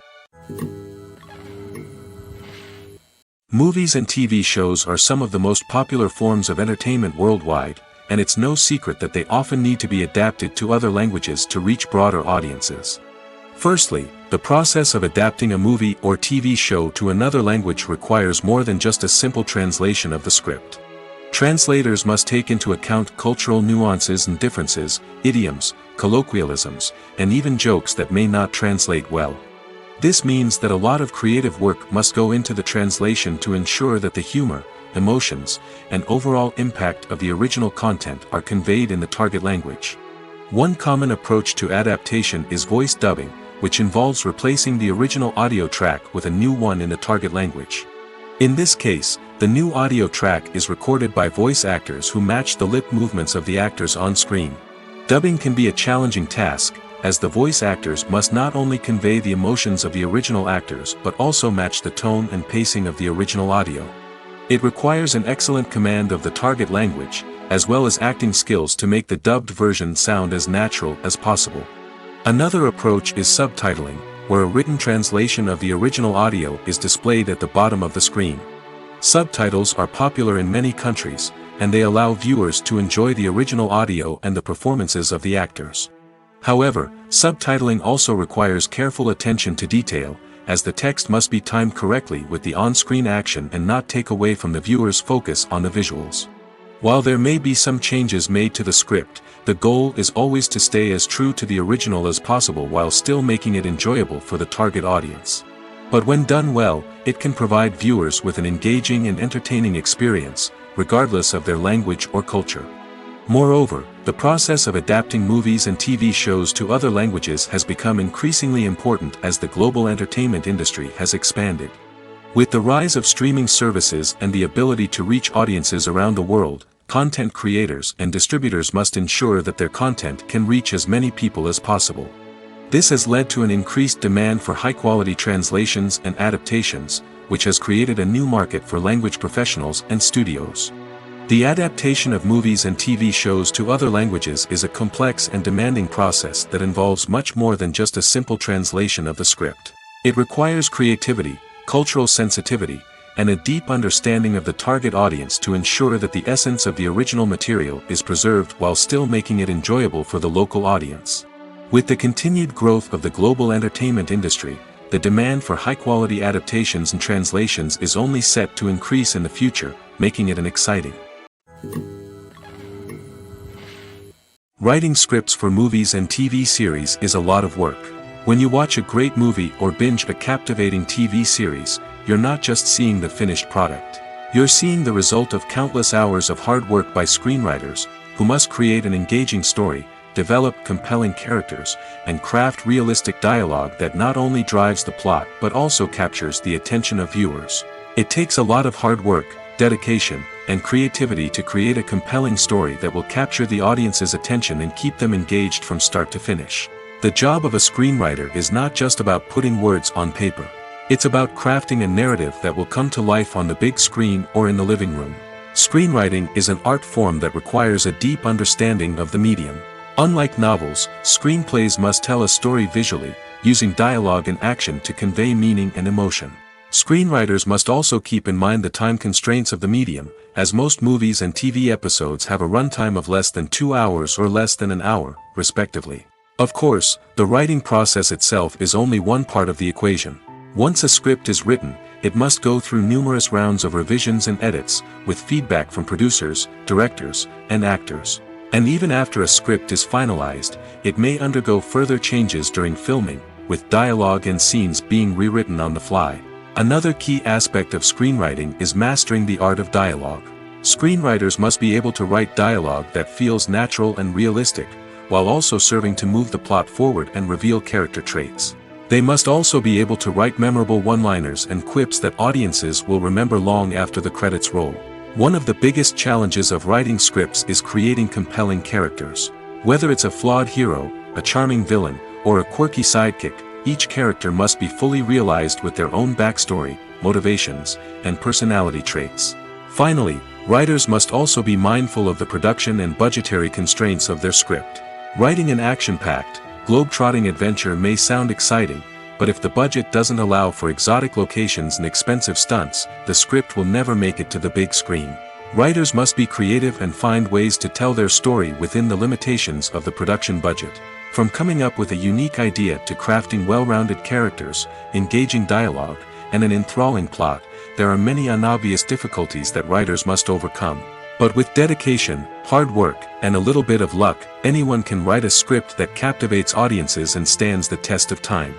Movies and TV shows are some of the most popular forms of entertainment worldwide, and it's no secret that they often need to be adapted to other languages to reach broader audiences. Firstly, the process of adapting a movie or TV show to another language requires more than just a simple translation of the script. Translators must take into account cultural nuances and differences, idioms, colloquialisms, and even jokes that may not translate well. This means that a lot of creative work must go into the translation to ensure that the humor, emotions, and overall impact of the original content are conveyed in the target language. One common approach to adaptation is voice dubbing, which involves replacing the original audio track with a new one in the target language. In this case, the new audio track is recorded by voice actors who match the lip movements of the actors on screen. Dubbing can be a challenging task, as the voice actors must not only convey the emotions of the original actors but also match the tone and pacing of the original audio. It requires an excellent command of the target language, as well as acting skills to make the dubbed version sound as natural as possible. Another approach is subtitling, where a written translation of the original audio is displayed at the bottom of the screen. Subtitles are popular in many countries, and they allow viewers to enjoy the original audio and the performances of the actors. However, subtitling also requires careful attention to detail, as the text must be timed correctly with the on-screen action and not take away from the viewer's focus on the visuals. While there may be some changes made to the script, the goal is always to stay as true to the original as possible while still making it enjoyable for the target audience. But when done well, it can provide viewers with an engaging and entertaining experience, regardless of their language or culture. Moreover, the process of adapting movies and TV shows to other languages has become increasingly important as the global entertainment industry has expanded. With the rise of streaming services and the ability to reach audiences around the world, content creators and distributors must ensure that their content can reach as many people as possible. This has led to an increased demand for high-quality translations and adaptations, which has created a new market for language professionals and studios. The adaptation of movies and TV shows to other languages is a complex and demanding process that involves much more than just a simple translation of the script. It requires creativity, cultural sensitivity, and a deep understanding of the target audience to ensure that the essence of the original material is preserved while still making it enjoyable for the local audience. With the continued growth of the global entertainment industry, the demand for high-quality adaptations and translations is only set to increase in the future, making it an exciting. Writing scripts for movies and TV series is a lot of work. When you watch a great movie or binge a captivating TV series, you're not just seeing the finished product. You're seeing the result of countless hours of hard work by screenwriters, who must create an engaging story, develop compelling characters, and craft realistic dialogue that not only drives the plot but also captures the attention of viewers. It takes a lot of hard work, dedication, and creativity to create a compelling story that will capture the audience's attention and keep them engaged from start to finish. The job of a screenwriter is not just about putting words on paper. It's about crafting a narrative that will come to life on the big screen or in the living room. Screenwriting is an art form that requires a deep understanding of the medium. Unlike novels, screenplays must tell a story visually, using dialogue and action to convey meaning and emotion. Screenwriters must also keep in mind the time constraints of the medium, as most movies and TV episodes have a runtime of less than 2 hours or less than an hour, respectively. Of course, the writing process itself is only one part of the equation. Once a script is written, it must go through numerous rounds of revisions and edits, with feedback from producers, directors, and actors. And even after a script is finalized, it may undergo further changes during filming, with dialogue and scenes being rewritten on the fly. Another key aspect of screenwriting is mastering the art of dialogue. Screenwriters must be able to write dialogue that feels natural and realistic, while also serving to move the plot forward and reveal character traits. They must also be able to write memorable one-liners and quips that audiences will remember long after the credits roll. One of the biggest challenges of writing scripts is creating compelling characters. Whether it's a flawed hero, a charming villain, or a quirky sidekick, each character must be fully realized with their own backstory, motivations, and personality traits. Finally, writers must also be mindful of the production and budgetary constraints of their script. Writing an action-packed, globe-trotting adventure may sound exciting, but if the budget doesn't allow for exotic locations and expensive stunts, the script will never make it to the big screen. Writers must be creative and find ways to tell their story within the limitations of the production budget. From coming up with a unique idea to crafting well-rounded characters, engaging dialogue, and an enthralling plot, there are many unobvious difficulties that writers must overcome. But with dedication, hard work, and a little bit of luck, anyone can write a script that captivates audiences and stands the test of time.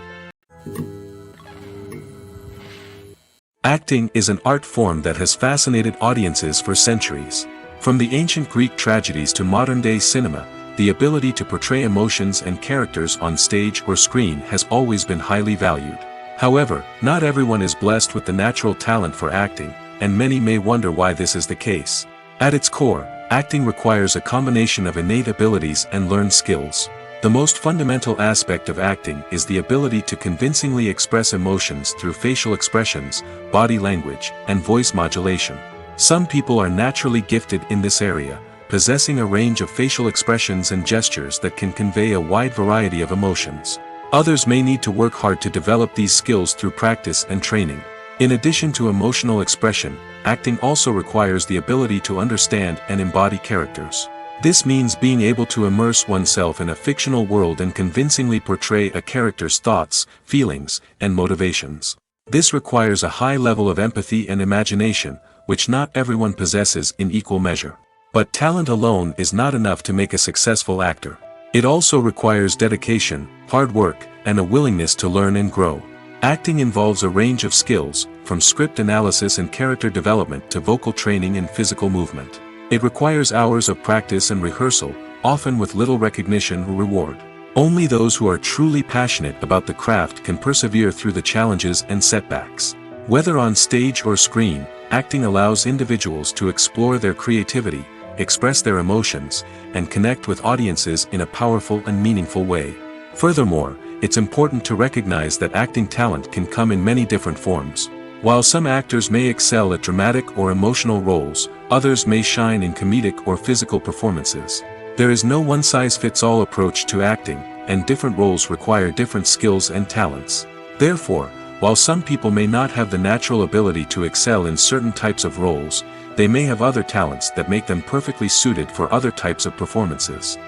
Acting is an art form that has fascinated audiences for centuries. From the ancient Greek tragedies to modern-day cinema, the ability to portray emotions and characters on stage or screen has always been highly valued. However, not everyone is blessed with the natural talent for acting, and many may wonder why this is the case. At its core, acting requires a combination of innate abilities and learned skills. The most fundamental aspect of acting is the ability to convincingly express emotions through facial expressions, body language, and voice modulation. Some people are naturally gifted in this area, possessing a range of facial expressions and gestures that can convey a wide variety of emotions. Others may need to work hard to develop these skills through practice and training. In addition to emotional expression, acting also requires the ability to understand and embody characters. This means being able to immerse oneself in a fictional world and convincingly portray a character's thoughts, feelings, and motivations. This requires a high level of empathy and imagination, which not everyone possesses in equal measure. But talent alone is not enough to make a successful actor. It also requires dedication, hard work, and a willingness to learn and grow. Acting involves a range of skills, from script analysis and character development to vocal training and physical movement. It requires hours of practice and rehearsal, often with little recognition or reward. Only those who are truly passionate about the craft can persevere through the challenges and setbacks. Whether on stage or screen, acting allows individuals to explore their creativity, express their emotions, and connect with audiences in a powerful and meaningful way. Furthermore, it's important to recognize that acting talent can come in many different forms. While some actors may excel at dramatic or emotional roles, others may shine in comedic or physical performances. There is no one-size-fits-all approach to acting, and different roles require different skills and talents. Therefore, while some people may not have the natural ability to excel in certain types of roles, they may have other talents that make them perfectly suited for other types of performances.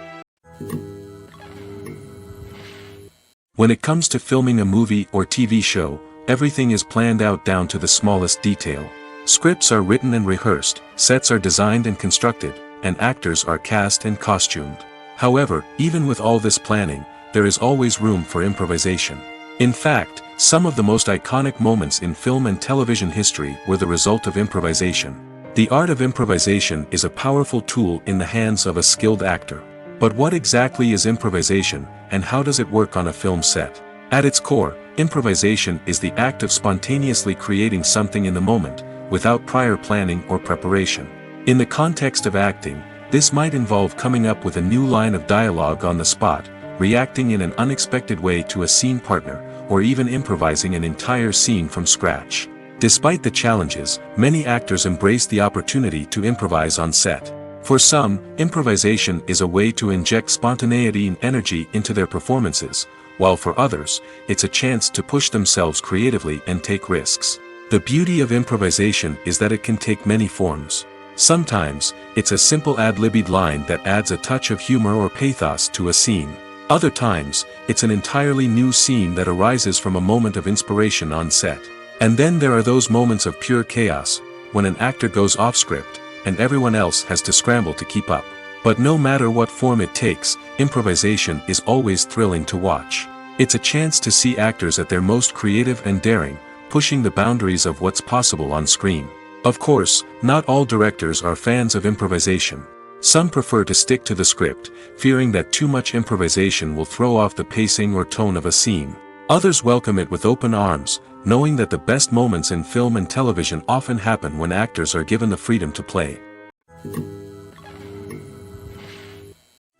When it comes to filming a movie or TV show, everything is planned out down to the smallest detail. Scripts are written and rehearsed, sets are designed and constructed, and actors are cast and costumed. However, even with all this planning, there is always room for improvisation. In fact, some of the most iconic moments in film and television history were the result of improvisation. The art of improvisation is a powerful tool in the hands of a skilled actor. But what exactly is improvisation, and how does it work on a film set? At its core, improvisation is the act of spontaneously creating something in the moment, without prior planning or preparation. In the context of acting, this might involve coming up with a new line of dialogue on the spot, reacting in an unexpected way to a scene partner, or even improvising an entire scene from scratch. Despite the challenges, many actors embrace the opportunity to improvise on set. For some, improvisation is a way to inject spontaneity and energy into their performances, while for others, it's a chance to push themselves creatively and take risks. The beauty of improvisation is that it can take many forms. Sometimes, it's a simple ad-libbed line that adds a touch of humor or pathos to a scene. Other times, it's an entirely new scene that arises from a moment of inspiration on set. And then there are those moments of pure chaos, when an actor goes off script, and everyone else has to scramble to keep up. But no matter what form it takes, improvisation is always thrilling to watch. It's a chance to see actors at their most creative and daring, pushing the boundaries of what's possible on screen. Of course, not all directors are fans of improvisation. Some prefer to stick to the script, fearing that too much improvisation will throw off the pacing or tone of a scene. Others welcome it with open arms, knowing that the best moments in film and television often happen when actors are given the freedom to play.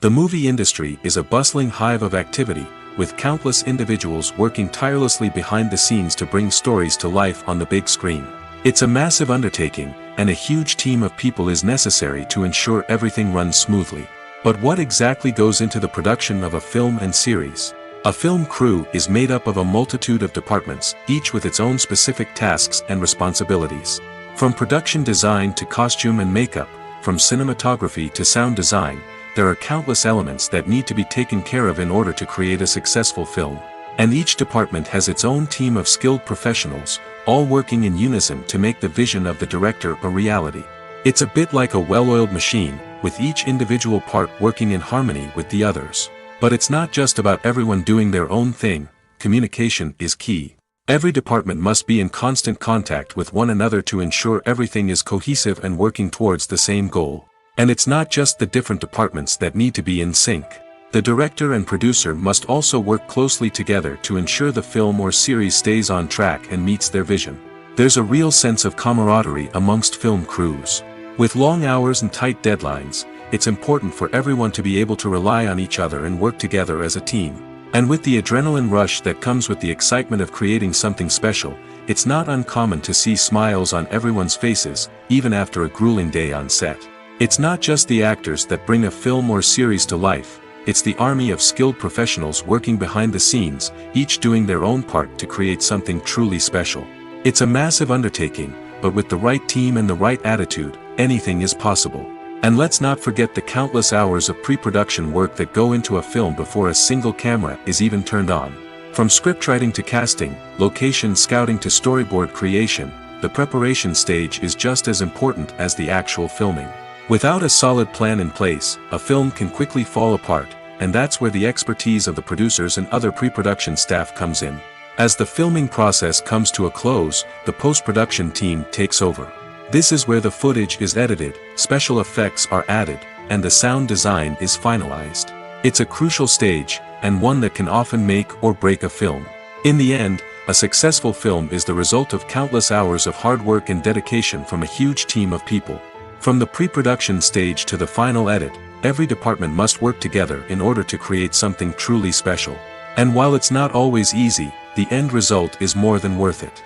The movie industry is a bustling hive of activity, with countless individuals working tirelessly behind the scenes to bring stories to life on the big screen. It's a massive undertaking, and a huge team of people is necessary to ensure everything runs smoothly. But what exactly goes into the production of a film and series? A film crew is made up of a multitude of departments, each with its own specific tasks and responsibilities. From production design to costume and makeup, from cinematography to sound design, there are countless elements that need to be taken care of in order to create a successful film. And each department has its own team of skilled professionals, all working in unison to make the vision of the director a reality. It's a bit like a well-oiled machine, with each individual part working in harmony with the others. But it's not just about everyone doing their own thing. Communication is key. Every department must be in constant contact with one another to ensure everything is cohesive and working towards the same goal. And it's not just the different departments that need to be in sync. The director and producer must also work closely together to ensure the film or series stays on track and meets their vision. There's a real sense of camaraderie amongst film crews. With long hours and tight deadlines, it's important for everyone to be able to rely on each other and work together as a team. And with the adrenaline rush that comes with the excitement of creating something special, it's not uncommon to see smiles on everyone's faces, even after a grueling day on set. It's not just the actors that bring a film or series to life, it's the army of skilled professionals working behind the scenes, each doing their own part to create something truly special. It's a massive undertaking, but with the right team and the right attitude, anything is possible. And let's not forget the countless hours of pre-production work that go into a film before a single camera is even turned on. From scriptwriting to casting, location scouting to storyboard creation, the preparation stage is just as important as the actual filming. Without a solid plan in place, a film can quickly fall apart, and that's where the expertise of the producers and other pre-production staff comes in. As the filming process comes to a close, the post-production team takes over. This is where the footage is edited, special effects are added, and the sound design is finalized. It's a crucial stage, and one that can often make or break a film. In the end, a successful film is the result of countless hours of hard work and dedication from a huge team of people. From the pre-production stage to the final edit, every department must work together in order to create something truly special. And while it's not always easy, the end result is more than worth it.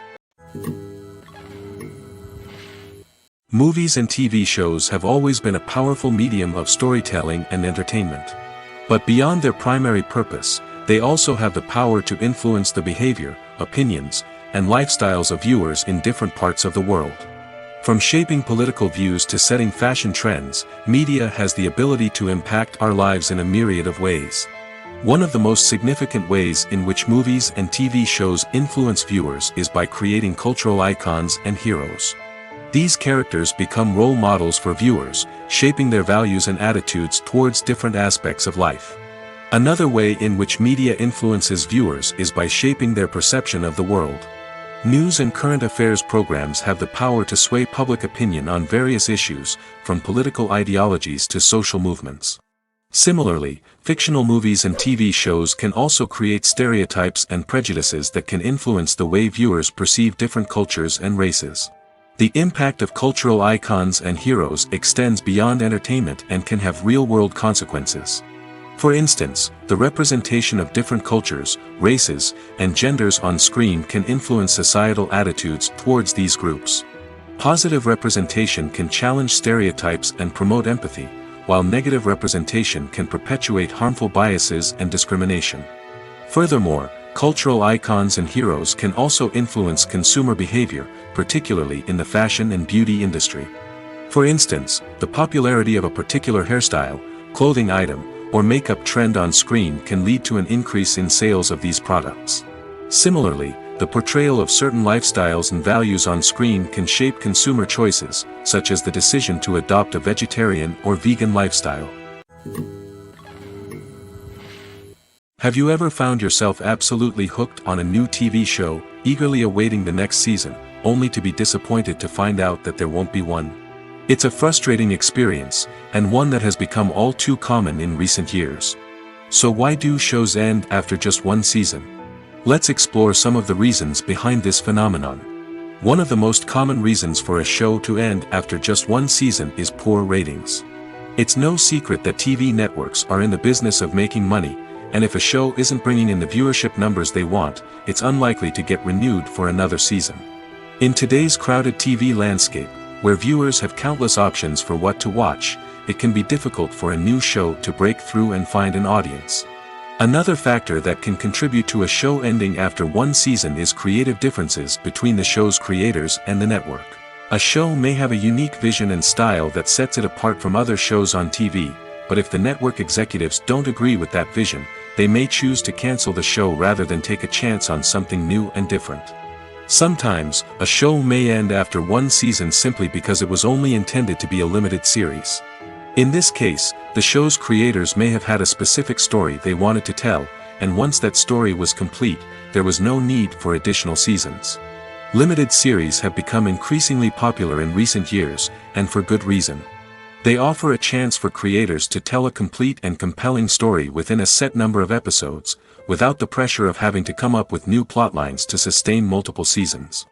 Movies and TV shows have always been a powerful medium of storytelling and entertainment. But beyond their primary purpose, they also have the power to influence the behavior, opinions, and lifestyles of viewers in different parts of the world. From shaping political views to setting fashion trends, media has the ability to impact our lives in a myriad of ways. One of the most significant ways in which movies and TV shows influence viewers is by creating cultural icons and heroes. These characters become role models for viewers, shaping their values and attitudes towards different aspects of life. Another way in which media influences viewers is by shaping their perception of the world. News and current affairs programs have the power to sway public opinion on various issues, from political ideologies to social movements. Similarly, fictional movies and TV shows can also create stereotypes and prejudices that can influence the way viewers perceive different cultures and races. The impact of cultural icons and heroes extends beyond entertainment and can have real-world consequences. For instance, the representation of different cultures, races, and genders on screen can influence societal attitudes towards these groups. Positive representation can challenge stereotypes and promote empathy, while negative representation can perpetuate harmful biases and discrimination. Furthermore, cultural icons and heroes can also influence consumer behavior, particularly in the fashion and beauty industry. For instance, the popularity of a particular hairstyle, clothing item, or makeup trend on screen can lead to an increase in sales of these products. Similarly, the portrayal of certain lifestyles and values on screen can shape consumer choices, such as the decision to adopt a vegetarian or vegan lifestyle. Have you ever found yourself absolutely hooked on a new TV show, eagerly awaiting the next season, only to be disappointed to find out that there won't be one? It's a frustrating experience, and one that has become all too common in recent years. So why do shows end after just one season? Let's explore some of the reasons behind this phenomenon. One of the most common reasons for a show to end after just one season is poor ratings. It's no secret that TV networks are in the business of making money, and if a show isn't bringing in the viewership numbers they want, it's unlikely to get renewed for another season. In today's crowded TV landscape, where viewers have countless options for what to watch, it can be difficult for a new show to break through and find an audience. Another factor that can contribute to a show ending after one season is creative differences between the show's creators and the network. A show may have a unique vision and style that sets it apart from other shows on TV, but if the network executives don't agree with that vision, they may choose to cancel the show rather than take a chance on something new and different. Sometimes, a show may end after one season simply because it was only intended to be a limited series. In this case, the show's creators may have had a specific story they wanted to tell, and once that story was complete, there was no need for additional seasons. Limited series have become increasingly popular in recent years, and for good reason. They offer a chance for creators to tell a complete and compelling story within a set number of episodes, without the pressure of having to come up with new plotlines to sustain multiple seasons.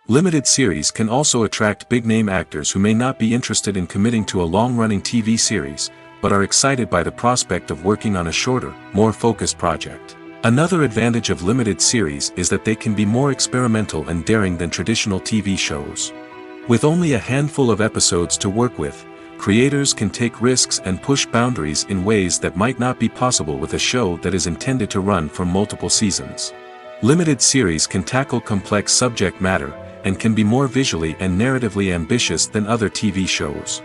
Limited series can also attract big-name actors who may not be interested in committing to a long-running TV series, but are excited by the prospect of working on a shorter, more focused project. Another advantage of limited series is that they can be more experimental and daring than traditional TV shows. With only a handful of episodes to work with, creators can take risks and push boundaries in ways that might not be possible with a show that is intended to run for multiple seasons. Limited series can tackle complex subject matter, and can be more visually and narratively ambitious than other TV shows.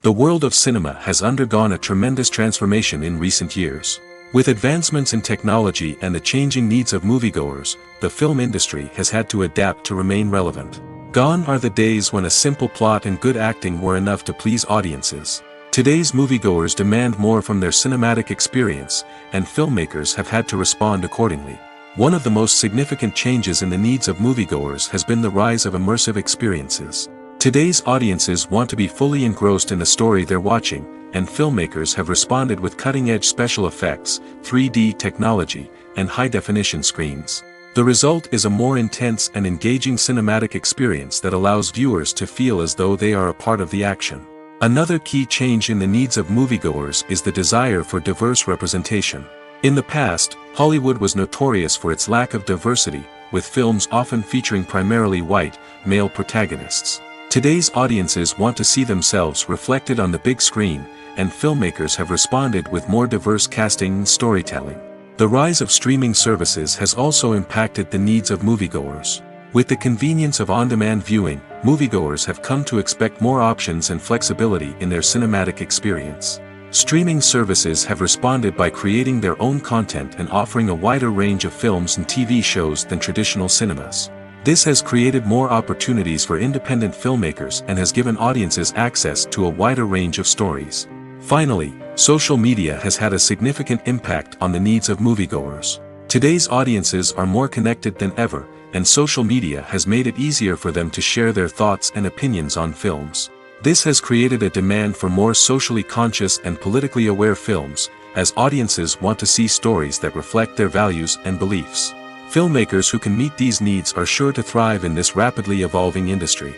The world of cinema has undergone a tremendous transformation in recent years. With advancements in technology and the changing needs of moviegoers, the film industry has had to adapt to remain relevant. Gone are the days when a simple plot and good acting were enough to please audiences. Today's moviegoers demand more from their cinematic experience, and filmmakers have had to respond accordingly. One of the most significant changes in the needs of moviegoers has been the rise of immersive experiences. Today's audiences want to be fully engrossed in the story they're watching, and filmmakers have responded with cutting-edge special effects, 3D technology, and high-definition screens. The result is a more intense and engaging cinematic experience that allows viewers to feel as though they are a part of the action. Another key change in the needs of moviegoers is the desire for diverse representation. In the past, Hollywood was notorious for its lack of diversity, with films often featuring primarily white, male protagonists. Today's audiences want to see themselves reflected on the big screen, and filmmakers have responded with more diverse casting and storytelling. The rise of streaming services has also impacted the needs of moviegoers. With the convenience of on-demand viewing, moviegoers have come to expect more options and flexibility in their cinematic experience. Streaming services have responded by creating their own content and offering a wider range of films and TV shows than traditional cinemas. This has created more opportunities for independent filmmakers and has given audiences access to a wider range of stories. Finally, social media has had a significant impact on the needs of moviegoers. Today's audiences are more connected than ever, and social media has made it easier for them to share their thoughts and opinions on films. This has created a demand for more socially conscious and politically aware films, as audiences want to see stories that reflect their values and beliefs. Filmmakers who can meet these needs are sure to thrive in this rapidly evolving industry.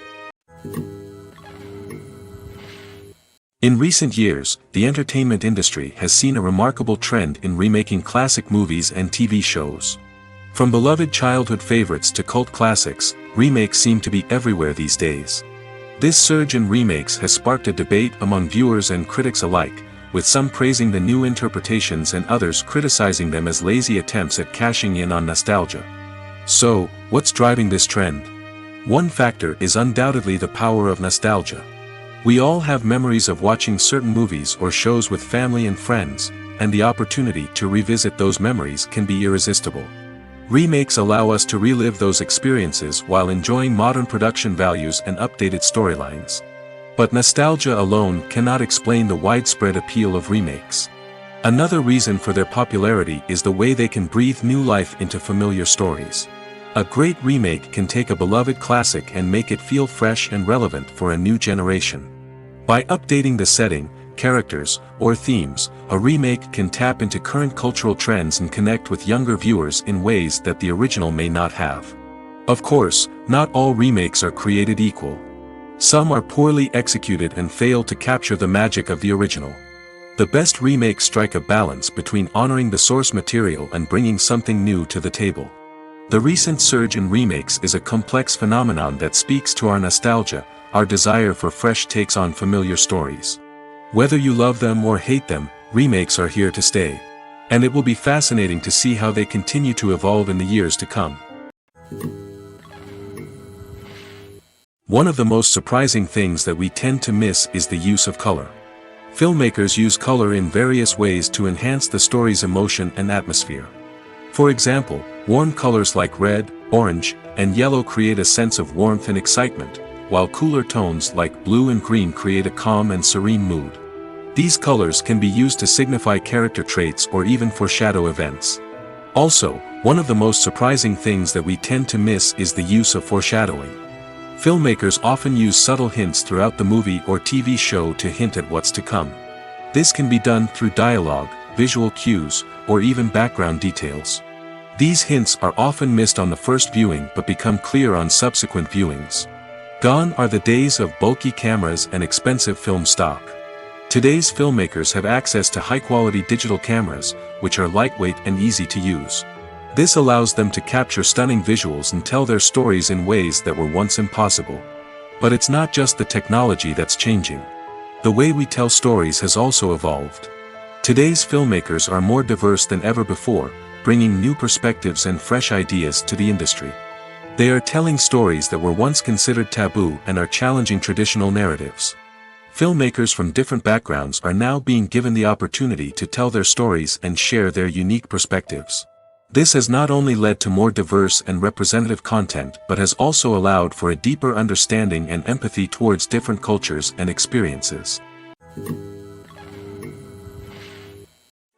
In recent years, the entertainment industry has seen a remarkable trend in remaking classic movies and TV shows. From beloved childhood favorites to cult classics, remakes seem to be everywhere these days. This surge in remakes has sparked a debate among viewers and critics alike, with some praising the new interpretations and others criticizing them as lazy attempts at cashing in on nostalgia. So, what's driving this trend? One factor is undoubtedly the power of nostalgia. We all have memories of watching certain movies or shows with family and friends, and the opportunity to revisit those memories can be irresistible. Remakes allow us to relive those experiences while enjoying modern production values and updated storylines. But nostalgia alone cannot explain the widespread appeal of remakes. Another reason for their popularity is the way they can breathe new life into familiar stories. A great remake can take a beloved classic and make it feel fresh and relevant for a new generation. By updating the setting, characters, or themes, a remake can tap into current cultural trends and connect with younger viewers in ways that the original may not have. Of course, not all remakes are created equal. Some are poorly executed and fail to capture the magic of the original. The best remakes strike a balance between honoring the source material and bringing something new to the table. The recent surge in remakes is a complex phenomenon that speaks to our nostalgia, our desire for fresh takes on familiar stories. Whether you love them or hate them, remakes are here to stay. And it will be fascinating to see how they continue to evolve in the years to come. One of the most surprising things that we tend to miss is the use of color. Filmmakers use color in various ways to enhance the story's emotion and atmosphere. For example, warm colors like red, orange, and yellow create a sense of warmth and excitement, while cooler tones like blue and green create a calm and serene mood. These colors can be used to signify character traits or even foreshadow events. Also, one of the most surprising things that we tend to miss is the use of foreshadowing. Filmmakers often use subtle hints throughout the movie or TV show to hint at what's to come. This can be done through dialogue, visual cues, or even background details. These hints are often missed on the first viewing but become clear on subsequent viewings. Gone are the days of bulky cameras and expensive film stock. Today's filmmakers have access to high-quality digital cameras, which are lightweight and easy to use. This allows them to capture stunning visuals and tell their stories in ways that were once impossible. But it's not just the technology that's changing. The way we tell stories has also evolved. Today's filmmakers are more diverse than ever before, bringing new perspectives and fresh ideas to the industry. They are telling stories that were once considered taboo and are challenging traditional narratives. Filmmakers from different backgrounds are now being given the opportunity to tell their stories and share their unique perspectives. This has not only led to more diverse and representative content but has also allowed for a deeper understanding and empathy towards different cultures and experiences.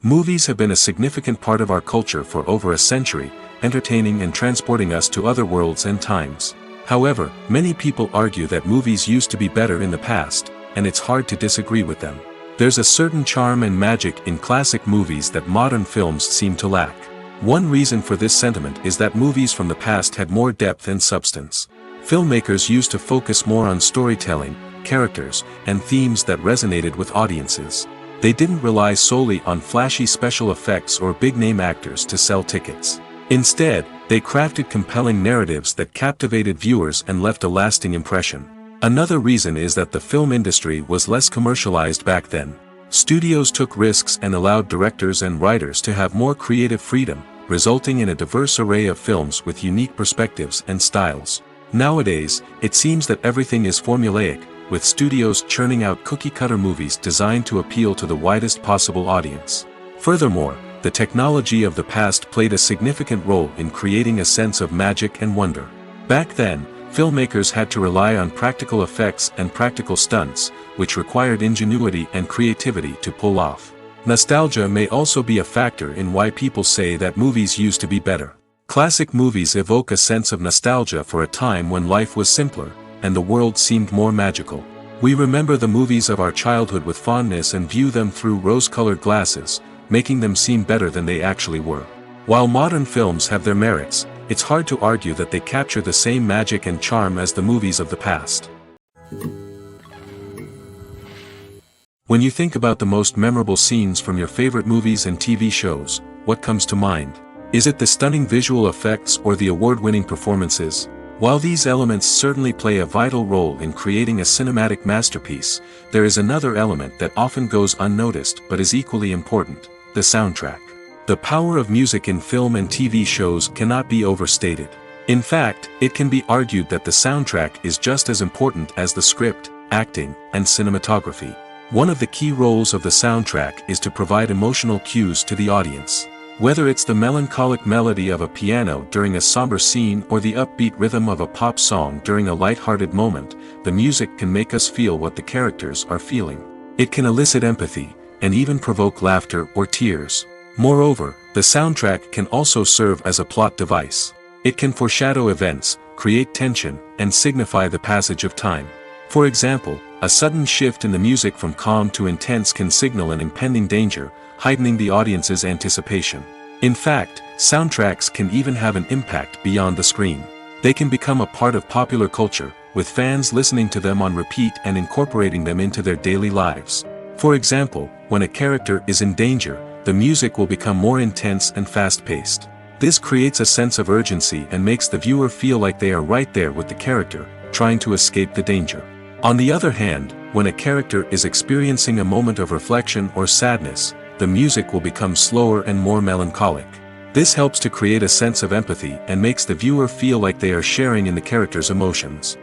Movies have been a significant part of our culture for over a century, entertaining and transporting us to other worlds and times. However, many people argue that movies used to be better in the past, and it's hard to disagree with them. There's a certain charm and magic in classic movies that modern films seem to lack. One reason for this sentiment is that movies from the past had more depth and substance. Filmmakers used to focus more on storytelling, characters, and themes that resonated with audiences. They didn't rely solely on flashy special effects or big-name actors to sell tickets. Instead, they crafted compelling narratives that captivated viewers and left a lasting impression. Another reason is that the film industry was less commercialized back then. Studios took risks and allowed directors and writers to have more creative freedom, resulting in a diverse array of films with unique perspectives and styles. Nowadays, it seems that everything is formulaic, with studios churning out cookie-cutter movies designed to appeal to the widest possible audience. Furthermore, the technology of the past played a significant role in creating a sense of magic and wonder. Back then, filmmakers had to rely on practical effects and practical stunts, which required ingenuity and creativity to pull off. Nostalgia may also be a factor in why people say that movies used to be better. Classic movies evoke a sense of nostalgia for a time when life was simpler, and the world seemed more magical. We remember the movies of our childhood with fondness and view them through rose-colored glasses, making them seem better than they actually were. While modern films have their merits, it's hard to argue that they capture the same magic and charm as the movies of the past. When you think about the most memorable scenes from your favorite movies and TV shows, what comes to mind? Is it the stunning visual effects or the award-winning performances? While these elements certainly play a vital role in creating a cinematic masterpiece, there is another element that often goes unnoticed but is equally important: the soundtrack. The power of music in film and TV shows cannot be overstated. In fact, it can be argued that the soundtrack is just as important as the script, acting, and cinematography. One of the key roles of the soundtrack is to provide emotional cues to the audience. Whether it's the melancholic melody of a piano during a somber scene or the upbeat rhythm of a pop song during a light-hearted moment, the music can make us feel what the characters are feeling. It can elicit empathy, and even provoke laughter or tears. Moreover, the soundtrack can also serve as a plot device. It can foreshadow events, create tension, and signify the passage of time. For example, a sudden shift in the music from calm to intense can signal an impending danger, heightening the audience's anticipation. In fact, soundtracks can even have an impact beyond the screen. They can become a part of popular culture, with fans listening to them on repeat and incorporating them into their daily lives. For example, when a character is in danger, the music will become more intense and fast-paced. This creates a sense of urgency and makes the viewer feel like they are right there with the character, trying to escape the danger. On the other hand, when a character is experiencing a moment of reflection or sadness, the music will become slower and more melancholic. This helps to create a sense of empathy and makes the viewer feel like they are sharing in the character's emotions.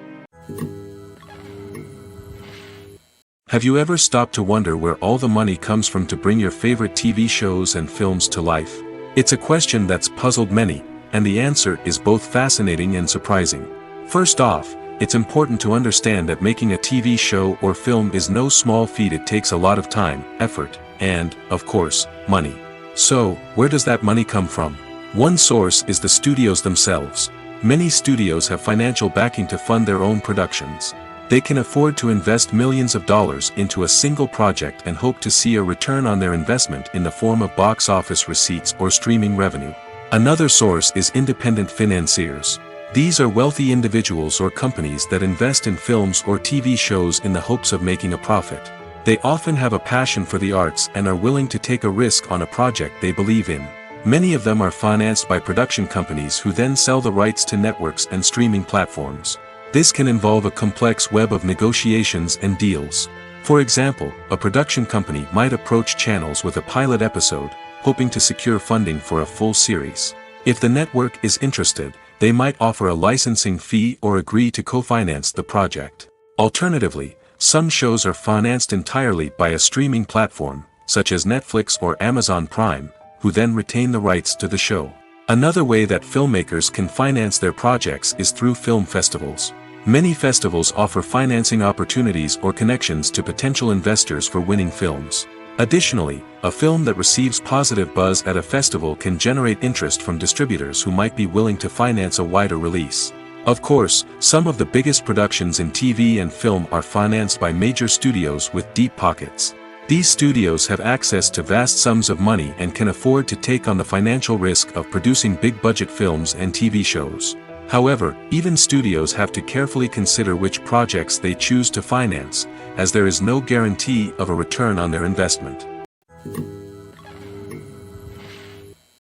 Have you ever stopped to wonder where all the money comes from to bring your favorite TV shows and films to life? It's a question that's puzzled many, and the answer is both fascinating and surprising. First off, it's important to understand that making a TV show or film is no small feat. It takes a lot of time, effort, and, of course, money. So, where does that money come from? One source is the studios themselves. Many studios have financial backing to fund their own productions. They can afford to invest millions of dollars into a single project and hope to see a return on their investment in the form of box office receipts or streaming revenue. Another source is independent financiers. These are wealthy individuals or companies that invest in films or TV shows in the hopes of making a profit. They often have a passion for the arts and are willing to take a risk on a project they believe in. Many of them are financed by production companies who then sell the rights to networks and streaming platforms. This can involve a complex web of negotiations and deals. For example, a production company might approach channels with a pilot episode, hoping to secure funding for a full series. If the network is interested, they might offer a licensing fee or agree to co-finance the project. Alternatively, some shows are financed entirely by a streaming platform, such as Netflix or Amazon Prime, who then retain the rights to the show. Another way that filmmakers can finance their projects is through film festivals. Many festivals offer financing opportunities or connections to potential investors for winning films. Additionally, a film that receives positive buzz at a festival can generate interest from distributors who might be willing to finance a wider release. Of course, some of the biggest productions in TV and film are financed by major studios with deep pockets. These studios have access to vast sums of money and can afford to take on the financial risk of producing big-budget films and TV shows. However, even studios have to carefully consider which projects they choose to finance, as there is no guarantee of a return on their investment.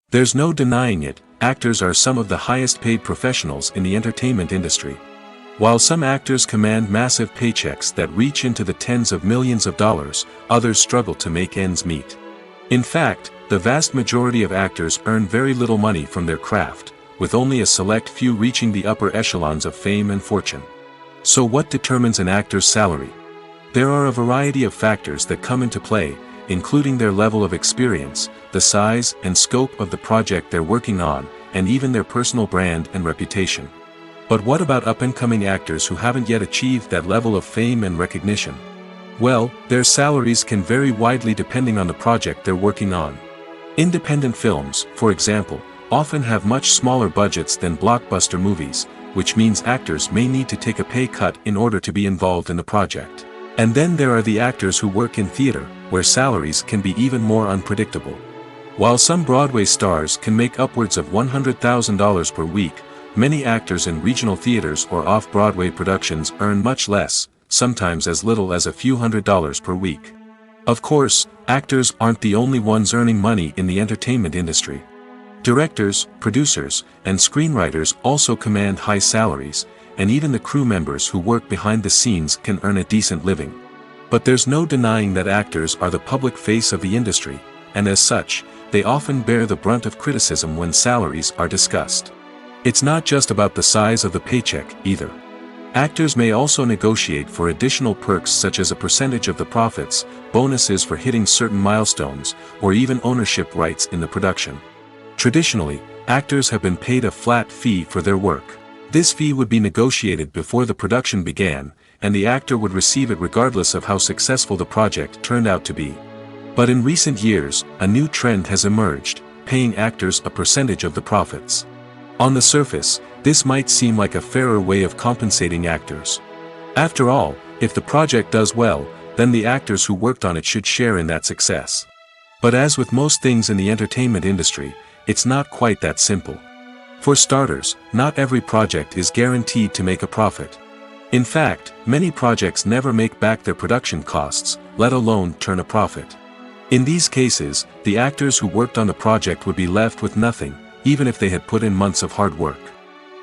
There's no denying it, actors are some of the highest-paid professionals in the entertainment industry. While some actors command massive paychecks that reach into the tens of millions of dollars, others struggle to make ends meet. In fact, the vast majority of actors earn very little money from their craft, with only a select few reaching the upper echelons of fame and fortune. So what determines an actor's salary? There are a variety of factors that come into play, including their level of experience, the size and scope of the project they're working on, and even their personal brand and reputation. But what about up-and-coming actors who haven't yet achieved that level of fame and recognition? Well, their salaries can vary widely depending on the project they're working on. Independent films, for example, often have much smaller budgets than blockbuster movies, which means actors may need to take a pay cut in order to be involved in the project. And then there are the actors who work in theater, where salaries can be even more unpredictable. While some Broadway stars can make upwards of $100,000 per week, many actors in regional theaters or off-Broadway productions earn much less, sometimes as little as a few $100s per week. Of course, actors aren't the only ones earning money in the entertainment industry. Directors, producers, and screenwriters also command high salaries, and even the crew members who work behind the scenes can earn a decent living. But there's no denying that actors are the public face of the industry, and as such, they often bear the brunt of criticism when salaries are discussed. It's not just about the size of the paycheck, either. Actors may also negotiate for additional perks such as a percentage of the profits, bonuses for hitting certain milestones, or even ownership rights in the production. Traditionally, actors have been paid a flat fee for their work. This fee would be negotiated before the production began, and the actor would receive it regardless of how successful the project turned out to be. But in recent years, a new trend has emerged, paying actors a percentage of the profits. On the surface, this might seem like a fairer way of compensating actors. After all, if the project does well, then the actors who worked on it should share in that success. But as with most things in the entertainment industry, it's not quite that simple. For starters, not every project is guaranteed to make a profit. In fact, many projects never make back their production costs, let alone turn a profit. In these cases, the actors who worked on the project would be left with nothing, even if they had put in months of hard work.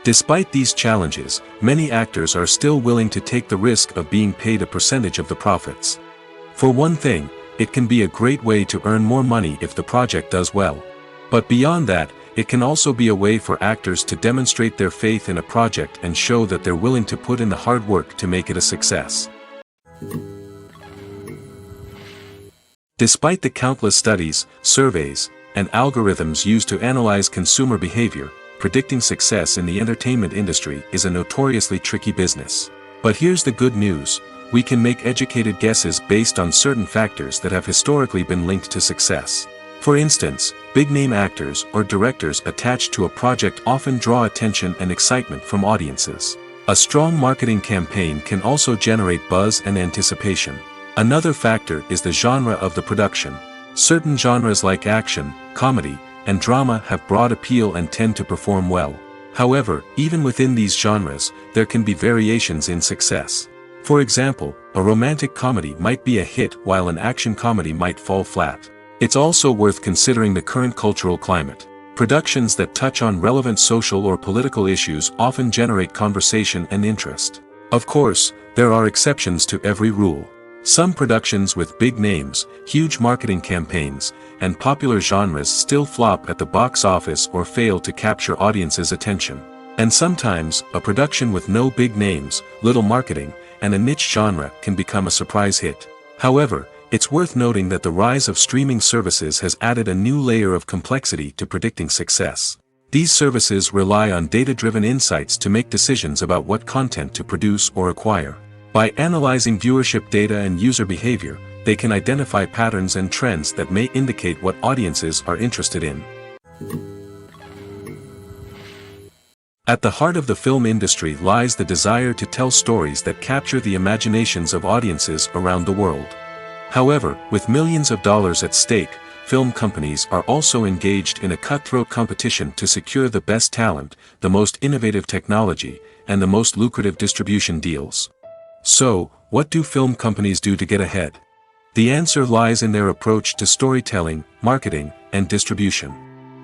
Despite these challenges, many actors are still willing to take the risk of being paid a percentage of the profits. For one thing, it can be a great way to earn more money if the project does well. But beyond that, it can also be a way for actors to demonstrate their faith in a project and show that they're willing to put in the hard work to make it a success. Despite the countless studies, surveys, and algorithms used to analyze consumer behavior, predicting success in the entertainment industry is a notoriously tricky business. But here's the good news: we can make educated guesses based on certain factors that have historically been linked to success. For instance, big-name actors or directors attached to a project often draw attention and excitement from audiences. A strong marketing campaign can also generate buzz and anticipation. Another factor is the genre of the production. Certain genres like action, comedy, and drama have broad appeal and tend to perform well. However, even within these genres, there can be variations in success. For example, a romantic comedy might be a hit while an action comedy might fall flat. It's also worth considering the current cultural climate. Productions that touch on relevant social or political issues often generate conversation and interest. Of course, there are exceptions to every rule. Some productions with big names, huge marketing campaigns, and popular genres still flop at the box office or fail to capture audiences' attention. And sometimes, a production with no big names, little marketing, and a niche genre can become a surprise hit. However, it's worth noting that the rise of streaming services has added a new layer of complexity to predicting success. These services rely on data-driven insights to make decisions about what content to produce or acquire. By analyzing viewership data and user behavior, they can identify patterns and trends that may indicate what audiences are interested in. At the heart of the film industry lies the desire to tell stories that capture the imaginations of audiences around the world. However, with millions of dollars at stake, film companies are also engaged in a cutthroat competition to secure the best talent, the most innovative technology, and the most lucrative distribution deals. So, what do film companies do to get ahead? The answer lies in their approach to storytelling, marketing, and distribution.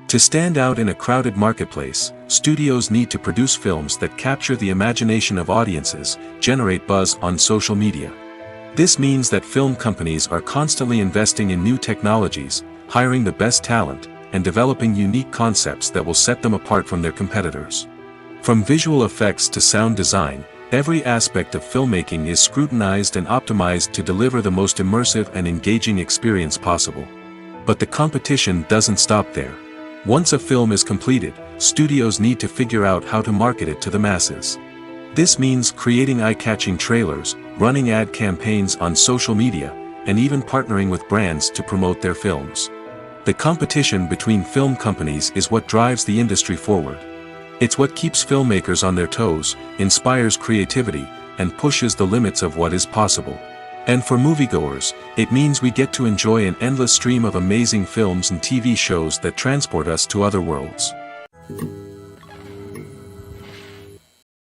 To stand out in a crowded marketplace, studios need to produce films that capture the imagination of audiences, generate buzz on social media. This means that film companies are constantly investing in new technologies, hiring the best talent, and developing unique concepts that will set them apart from their competitors. From visual effects to sound design, every aspect of filmmaking is scrutinized and optimized to deliver the most immersive and engaging experience possible. But the competition doesn't stop there. Once a film is completed, studios need to figure out how to market it to the masses. This means creating eye-catching trailers, running ad campaigns on social media, and even partnering with brands to promote their films. The competition between film companies is what drives the industry forward. It's what keeps filmmakers on their toes, inspires creativity, and pushes the limits of what is possible. And for moviegoers, it means we get to enjoy an endless stream of amazing films and TV shows that transport us to other worlds.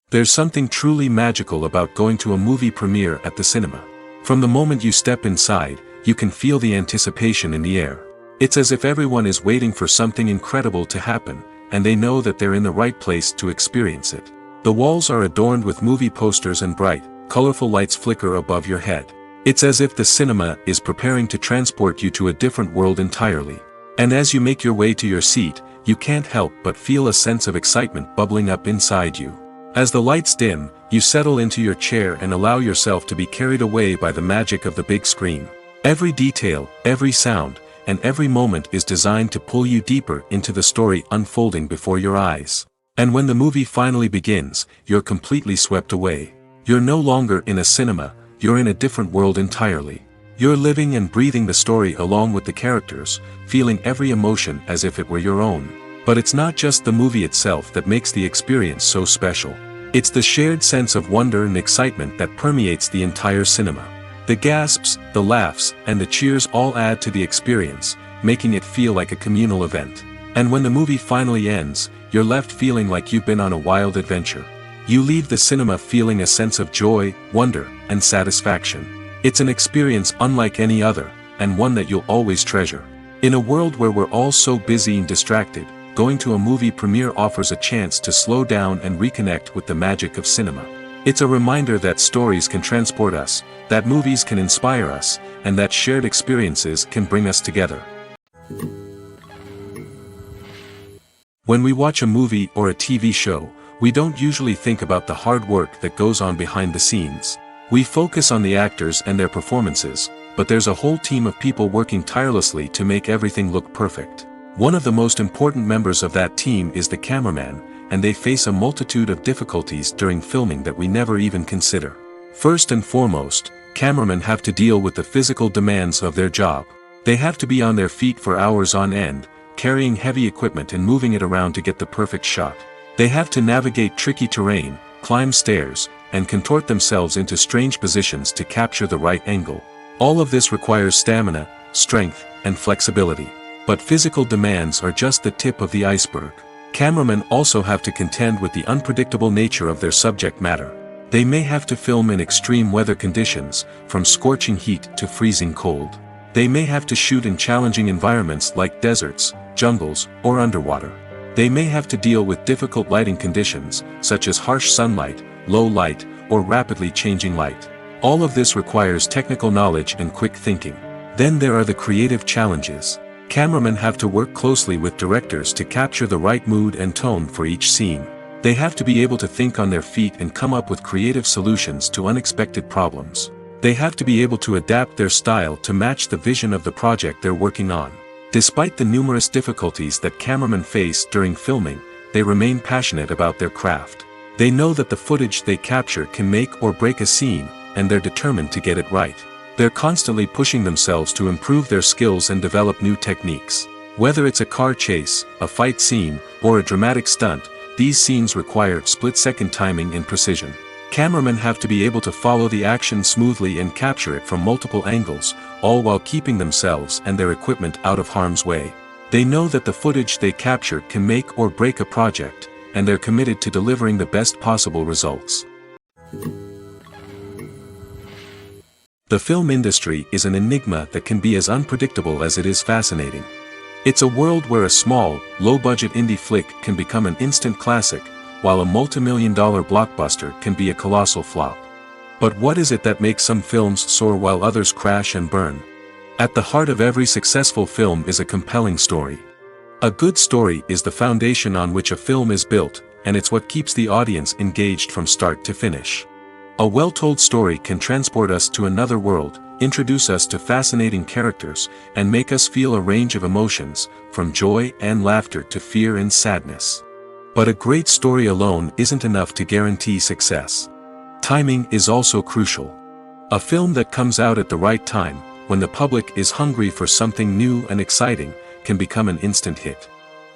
There's something truly magical about going to a movie premiere at the cinema. From the moment you step inside, you can feel the anticipation in the air. It's as if everyone is waiting for something incredible to happen, and they know that they're in the right place to experience it. The walls are adorned with movie posters and bright, colorful lights flicker above your head. It's as if the cinema is preparing to transport you to a different world entirely. And as you make your way to your seat, you can't help but feel a sense of excitement bubbling up inside you. As the lights dim, you settle into your chair and allow yourself to be carried away by the magic of the big screen. Every detail, every sound, and every moment is designed to pull you deeper into the story unfolding before your eyes. And when the movie finally begins, you're completely swept away. You're no longer in a cinema, you're in a different world entirely. You're living and breathing the story along with the characters, feeling every emotion as if it were your own. But it's not just the movie itself that makes the experience so special. It's the shared sense of wonder and excitement that permeates the entire cinema. The gasps, the laughs, and the cheers all add to the experience, making it feel like a communal event. And when the movie finally ends, you're left feeling like you've been on a wild adventure. You leave the cinema feeling a sense of joy, wonder, and satisfaction. It's an experience unlike any other, and one that you'll always treasure. In a world where we're all so busy and distracted, going to a movie premiere offers a chance to slow down and reconnect with the magic of cinema. It's a reminder that stories can transport us, that movies can inspire us, and that shared experiences can bring us together. When we watch a movie or a TV show, we don't usually think about the hard work that goes on behind the scenes. We focus on the actors and their performances, but there's a whole team of people working tirelessly to make everything look perfect. One of the most important members of that team is the cameraman, and they face a multitude of difficulties during filming that we never even consider. First and foremost, cameramen have to deal with the physical demands of their job. They have to be on their feet for hours on end, carrying heavy equipment and moving it around to get the perfect shot. They have to navigate tricky terrain, climb stairs, and contort themselves into strange positions to capture the right angle. All of this requires stamina, strength, and flexibility. But physical demands are just the tip of the iceberg. Cameramen also have to contend with the unpredictable nature of their subject matter. They may have to film in extreme weather conditions, from scorching heat to freezing cold. They may have to shoot in challenging environments like deserts, jungles, or underwater. They may have to deal with difficult lighting conditions, such as harsh sunlight, low light, or rapidly changing light. All of this requires technical knowledge and quick thinking. Then there are the creative challenges. Cameramen have to work closely with directors to capture the right mood and tone for each scene. They have to be able to think on their feet and come up with creative solutions to unexpected problems. They have to be able to adapt their style to match the vision of the project they're working on. Despite the numerous difficulties that cameramen face during filming, they remain passionate about their craft. They know that the footage they capture can make or break a scene, and they're determined to get it right. They're constantly pushing themselves to improve their skills and develop new techniques. Whether it's a car chase, a fight scene, or a dramatic stunt, these scenes require split-second timing and precision. Cameramen have to be able to follow the action smoothly and capture it from multiple angles, all while keeping themselves and their equipment out of harm's way. They know that the footage they capture can make or break a project, and they're committed to delivering the best possible results. The film industry is an enigma that can be as unpredictable as it is fascinating. It's a world where a small, low-budget indie flick can become an instant classic, while a multi-million-dollar blockbuster can be a colossal flop. But what is it that makes some films soar while others crash and burn? At the heart of every successful film is a compelling story. A good story is the foundation on which a film is built, and it's what keeps the audience engaged from start to finish. A well-told story can transport us to another world, introduce us to fascinating characters, and make us feel a range of emotions, from joy and laughter to fear and sadness. But a great story alone isn't enough to guarantee success. Timing is also crucial. A film that comes out at the right time, when the public is hungry for something new and exciting, can become an instant hit.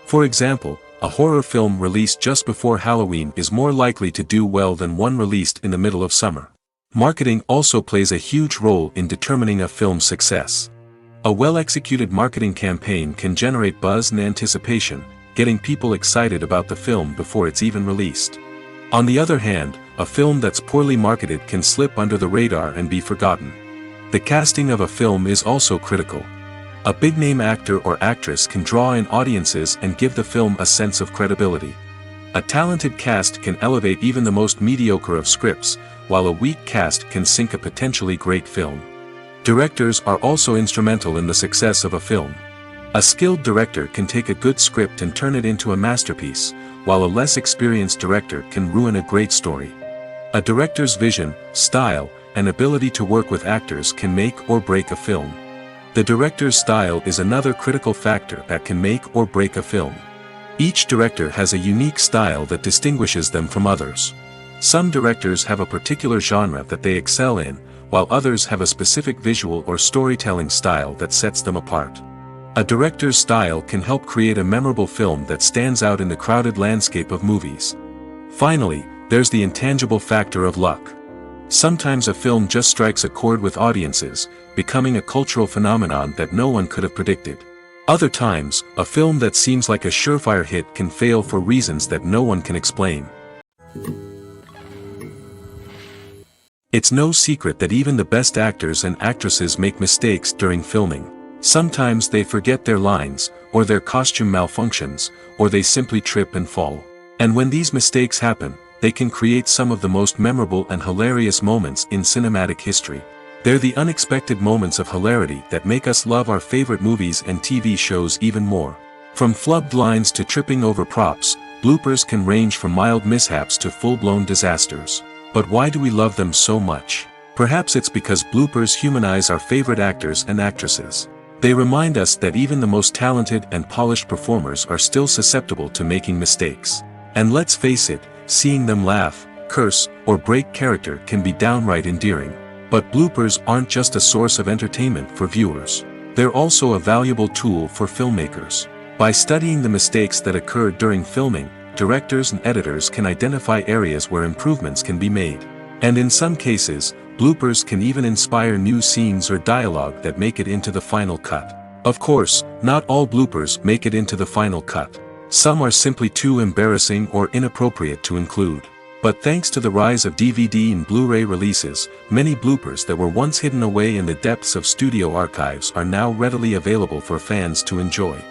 For example, a horror film released just before Halloween is more likely to do well than one released in the middle of summer. Marketing also plays a huge role in determining a film's success. A well-executed marketing campaign can generate buzz and anticipation, getting people excited about the film before it's even released. On the other hand, a film that's poorly marketed can slip under the radar and be forgotten. The casting of a film is also critical. A big-name actor or actress can draw in audiences and give the film a sense of credibility. A talented cast can elevate even the most mediocre of scripts, while a weak cast can sink a potentially great film. Directors are also instrumental in the success of a film. A skilled director can take a good script and turn it into a masterpiece, while a less experienced director can ruin a great story. A director's vision, style, and ability to work with actors can make or break a film. The director's style is another critical factor that can make or break a film. Each director has a unique style that distinguishes them from others. Some directors have a particular genre that they excel in, while others have a specific visual or storytelling style that sets them apart. A director's style can help create a memorable film that stands out in the crowded landscape of movies. Finally, there's the intangible factor of luck. Sometimes a film just strikes a chord with audiences, becoming a cultural phenomenon that no one could have predicted. Other times, a film that seems like a surefire hit can fail for reasons that no one can explain. It's no secret that even the best actors and actresses make mistakes during filming. Sometimes they forget their lines, or their costume malfunctions, or they simply trip and fall. And when these mistakes happen, they can create some of the most memorable and hilarious moments in cinematic history. They're the unexpected moments of hilarity that make us love our favorite movies and TV shows even more. From flubbed lines to tripping over props, bloopers can range from mild mishaps to full-blown disasters. But why do we love them so much? Perhaps it's because bloopers humanize our favorite actors and actresses. They remind us that even the most talented and polished performers are still susceptible to making mistakes. And let's face it, seeing them laugh, curse, or break character can be downright endearing. But bloopers aren't just a source of entertainment for viewers. They're also a valuable tool for filmmakers. By studying the mistakes that occurred during filming, directors and editors can identify areas where improvements can be made. And in some cases, bloopers can even inspire new scenes or dialogue that make it into the final cut. Of course, not all bloopers make it into the final cut. Some are simply too embarrassing or inappropriate to include. But thanks to the rise of DVD and Blu-ray releases, many bloopers that were once hidden away in the depths of studio archives are now readily available for fans to enjoy.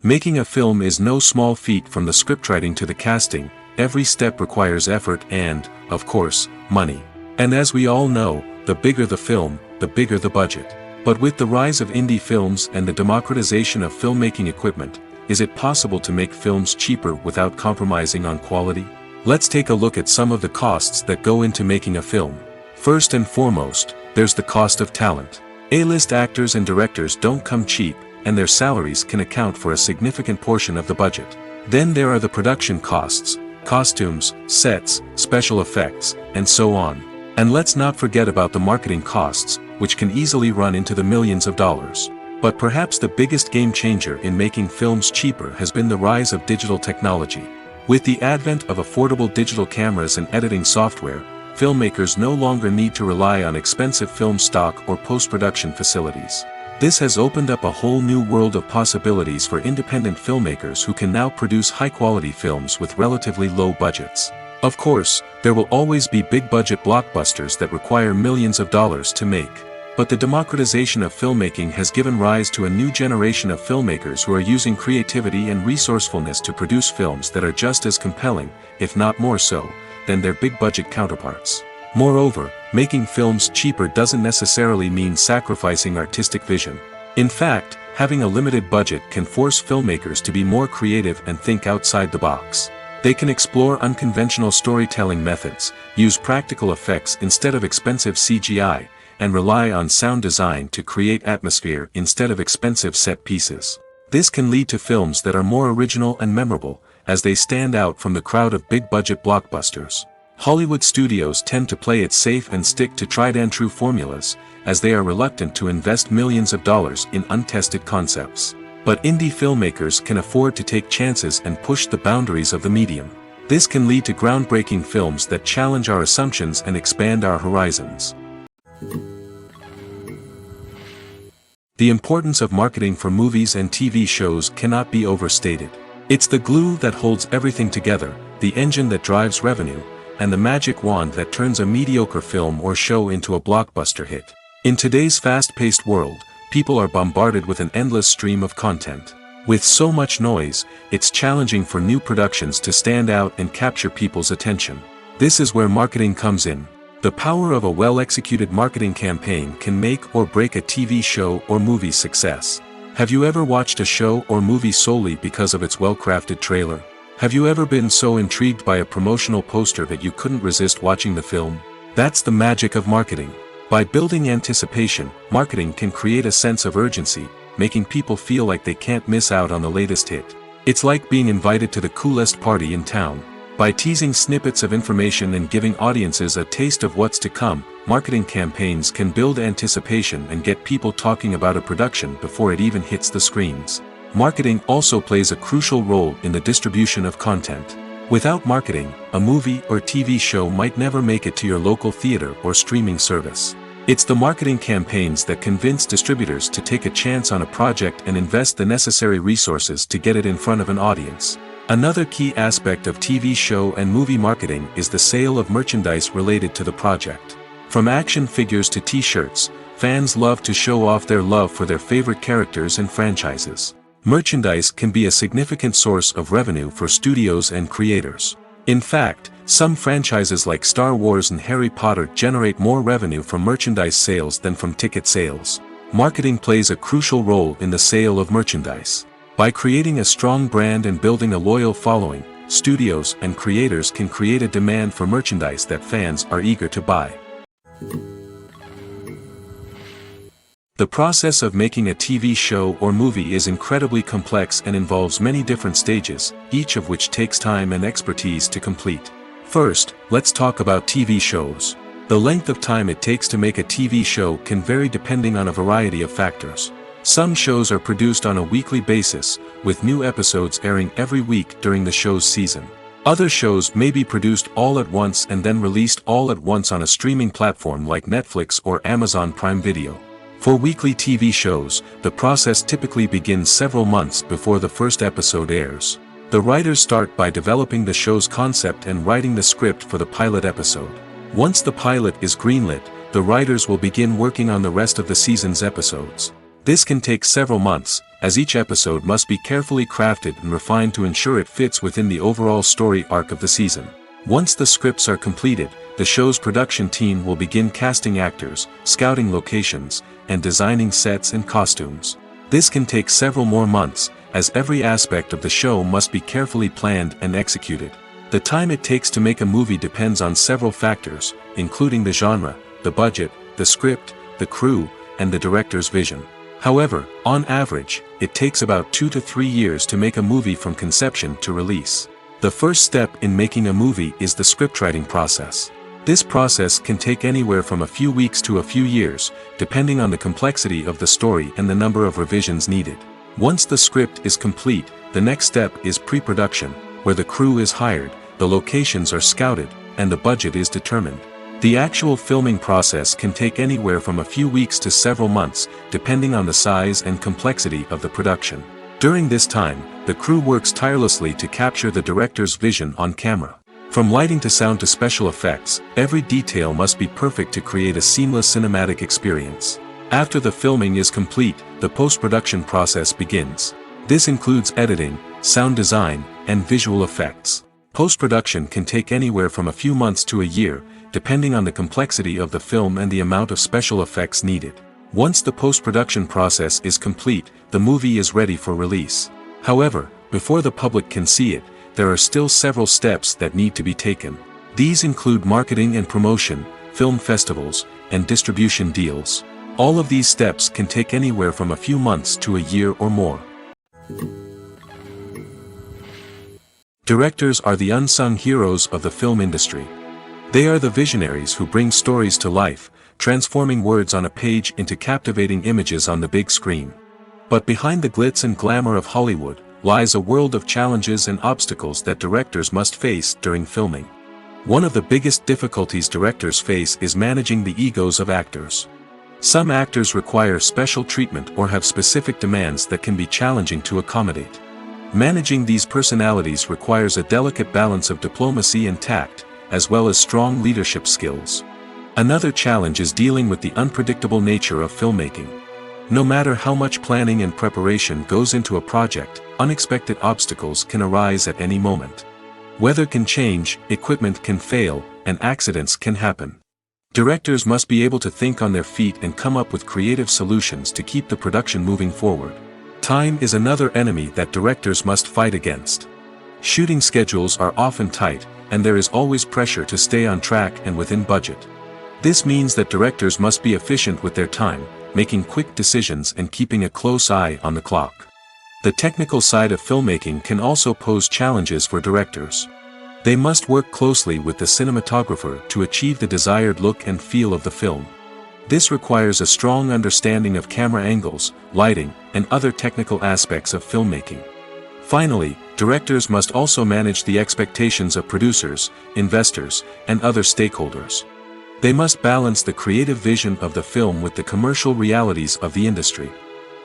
Making a film is no small feat. From the scriptwriting to the casting, every step requires effort and, of course, money. And as we all know, the bigger the film, the bigger the budget. But with the rise of indie films and the democratization of filmmaking equipment, is it possible to make films cheaper without compromising on quality? Let's take a look at some of the costs that go into making a film. First and foremost, there's the cost of talent. A-list actors and directors don't come cheap, and their salaries can account for a significant portion of the budget. Then there are the production costs, costumes, sets, special effects, and so on. And let's not forget about the marketing costs, which can easily run into the millions of dollars. But perhaps the biggest game changer in making films cheaper has been the rise of digital technology. With the advent of affordable digital cameras and editing software, filmmakers no longer need to rely on expensive film stock or post-production facilities. This has opened up a whole new world of possibilities for independent filmmakers who can now produce high-quality films with relatively low budgets. Of course, there will always be big-budget blockbusters that require millions of dollars to make. But the democratization of filmmaking has given rise to a new generation of filmmakers who are using creativity and resourcefulness to produce films that are just as compelling, if not more so, than their big-budget counterparts. Moreover, making films cheaper doesn't necessarily mean sacrificing artistic vision. In fact, having a limited budget can force filmmakers to be more creative and think outside the box. They can explore unconventional storytelling methods, use practical effects instead of expensive CGI, and rely on sound design to create atmosphere instead of expensive set pieces. This can lead to films that are more original and memorable, as they stand out from the crowd of big-budget blockbusters. Hollywood studios tend to play it safe and stick to tried-and-true formulas, as they are reluctant to invest millions of dollars in untested concepts. But indie filmmakers can afford to take chances and push the boundaries of the medium. This can lead to groundbreaking films that challenge our assumptions and expand our horizons. The importance of marketing for movies and TV shows cannot be overstated. It's the glue that holds everything together, the engine that drives revenue, and the magic wand that turns a mediocre film or show into a blockbuster hit. In today's fast-paced world, people are bombarded with an endless stream of content. With so much noise, it's challenging for new productions to stand out and capture people's attention. This is where marketing comes in. The power of a well-executed marketing campaign can make or break a TV show or movie's success. Have you ever watched a show or movie solely because of its well-crafted trailer? Have you ever been so intrigued by a promotional poster that you couldn't resist watching the film? That's the magic of marketing. By building anticipation, marketing can create a sense of urgency, making people feel like they can't miss out on the latest hit. It's like being invited to the coolest party in town. By teasing snippets of information and giving audiences a taste of what's to come, marketing campaigns can build anticipation and get people talking about a production before it even hits the screens. Marketing also plays a crucial role in the distribution of content. Without marketing, a movie or TV show might never make it to your local theater or streaming service. It's the marketing campaigns that convince distributors to take a chance on a project and invest the necessary resources to get it in front of an audience. Another key aspect of TV show and movie marketing is the sale of merchandise related to the project. From action figures to t-shirts, fans love to show off their love for their favorite characters and franchises. Merchandise can be a significant source of revenue for studios and creators. In fact, some franchises like Star Wars and Harry Potter generate more revenue from merchandise sales than from ticket sales. Marketing plays a crucial role in the sale of merchandise. By creating a strong brand and building a loyal following, studios and creators can create a demand for merchandise that fans are eager to buy. The process of making a TV show or movie is incredibly complex and involves many different stages, each of which takes time and expertise to complete. First, let's talk about TV shows. The length of time it takes to make a TV show can vary depending on a variety of factors. Some shows are produced on a weekly basis, with new episodes airing every week during the show's season. Other shows may be produced all at once and then released all at once on a streaming platform like Netflix or Amazon Prime Video. For weekly TV shows, the process typically begins several months before the first episode airs. The writers start by developing the show's concept and writing the script for the pilot episode. Once the pilot is greenlit, the writers will begin working on the rest of the season's episodes. This can take several months, as each episode must be carefully crafted and refined to ensure it fits within the overall story arc of the season. Once the scripts are completed, the show's production team will begin casting actors, scouting locations, and designing sets and costumes. This can take several more months, as every aspect of the show must be carefully planned and executed. The time it takes to make a movie depends on several factors, including the genre, the budget, the script, the crew, and the director's vision. However, on average, it takes about 2 to 3 years to make a movie from conception to release. The first step in making a movie is the scriptwriting process. This process can take anywhere from a few weeks to a few years, depending on the complexity of the story and the number of revisions needed. Once the script is complete, the next step is pre-production, where the crew is hired, the locations are scouted, and the budget is determined. The actual filming process can take anywhere from a few weeks to several months, depending on the size and complexity of the production. During this time, the crew works tirelessly to capture the director's vision on camera. From lighting to sound to special effects, every detail must be perfect to create a seamless cinematic experience. After the filming is complete, the post-production process begins. This includes editing, sound design, and visual effects. Post-production can take anywhere from a few months to a year, depending on the complexity of the film and the amount of special effects needed. Once the post-production process is complete, the movie is ready for release. However, before the public can see it, there are still several steps that need to be taken. These include marketing and promotion, film festivals, and distribution deals. All of these steps can take anywhere from a few months to a year or more. Directors are the unsung heroes of the film industry. They are the visionaries who bring stories to life, transforming words on a page into captivating images on the big screen. But behind the glitz and glamour of Hollywood, lies a world of challenges and obstacles that directors must face during filming. One of the biggest difficulties directors face is managing the egos of actors. Some actors require special treatment or have specific demands that can be challenging to accommodate. Managing these personalities requires a delicate balance of diplomacy and tact, as well as strong leadership skills. Another challenge is dealing with the unpredictable nature of filmmaking. No matter how much planning and preparation goes into a project, unexpected obstacles can arise at any moment. Weather can change, equipment can fail, and accidents can happen. Directors must be able to think on their feet and come up with creative solutions to keep the production moving forward. Time is another enemy that directors must fight against. Shooting schedules are often tight, and there is always pressure to stay on track and within budget. This means that directors must be efficient with their time, making quick decisions and keeping a close eye on the clock. The technical side of filmmaking can also pose challenges for directors. They must work closely with the cinematographer to achieve the desired look and feel of the film. This requires a strong understanding of camera angles, lighting, and other technical aspects of filmmaking. Finally, directors must also manage the expectations of producers, investors, and other stakeholders. They must balance the creative vision of the film with the commercial realities of the industry.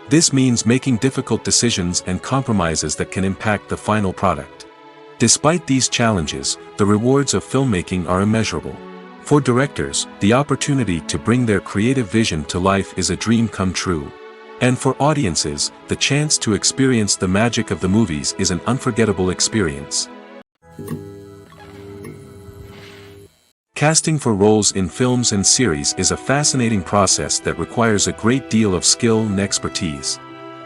This means making difficult decisions and compromises that can impact the final product. Despite these challenges, the rewards of filmmaking are immeasurable. For directors, the opportunity to bring their creative vision to life is a dream come true. And for audiences, the chance to experience the magic of the movies is an unforgettable experience. Casting for roles in films and series is a fascinating process that requires a great deal of skill and expertise.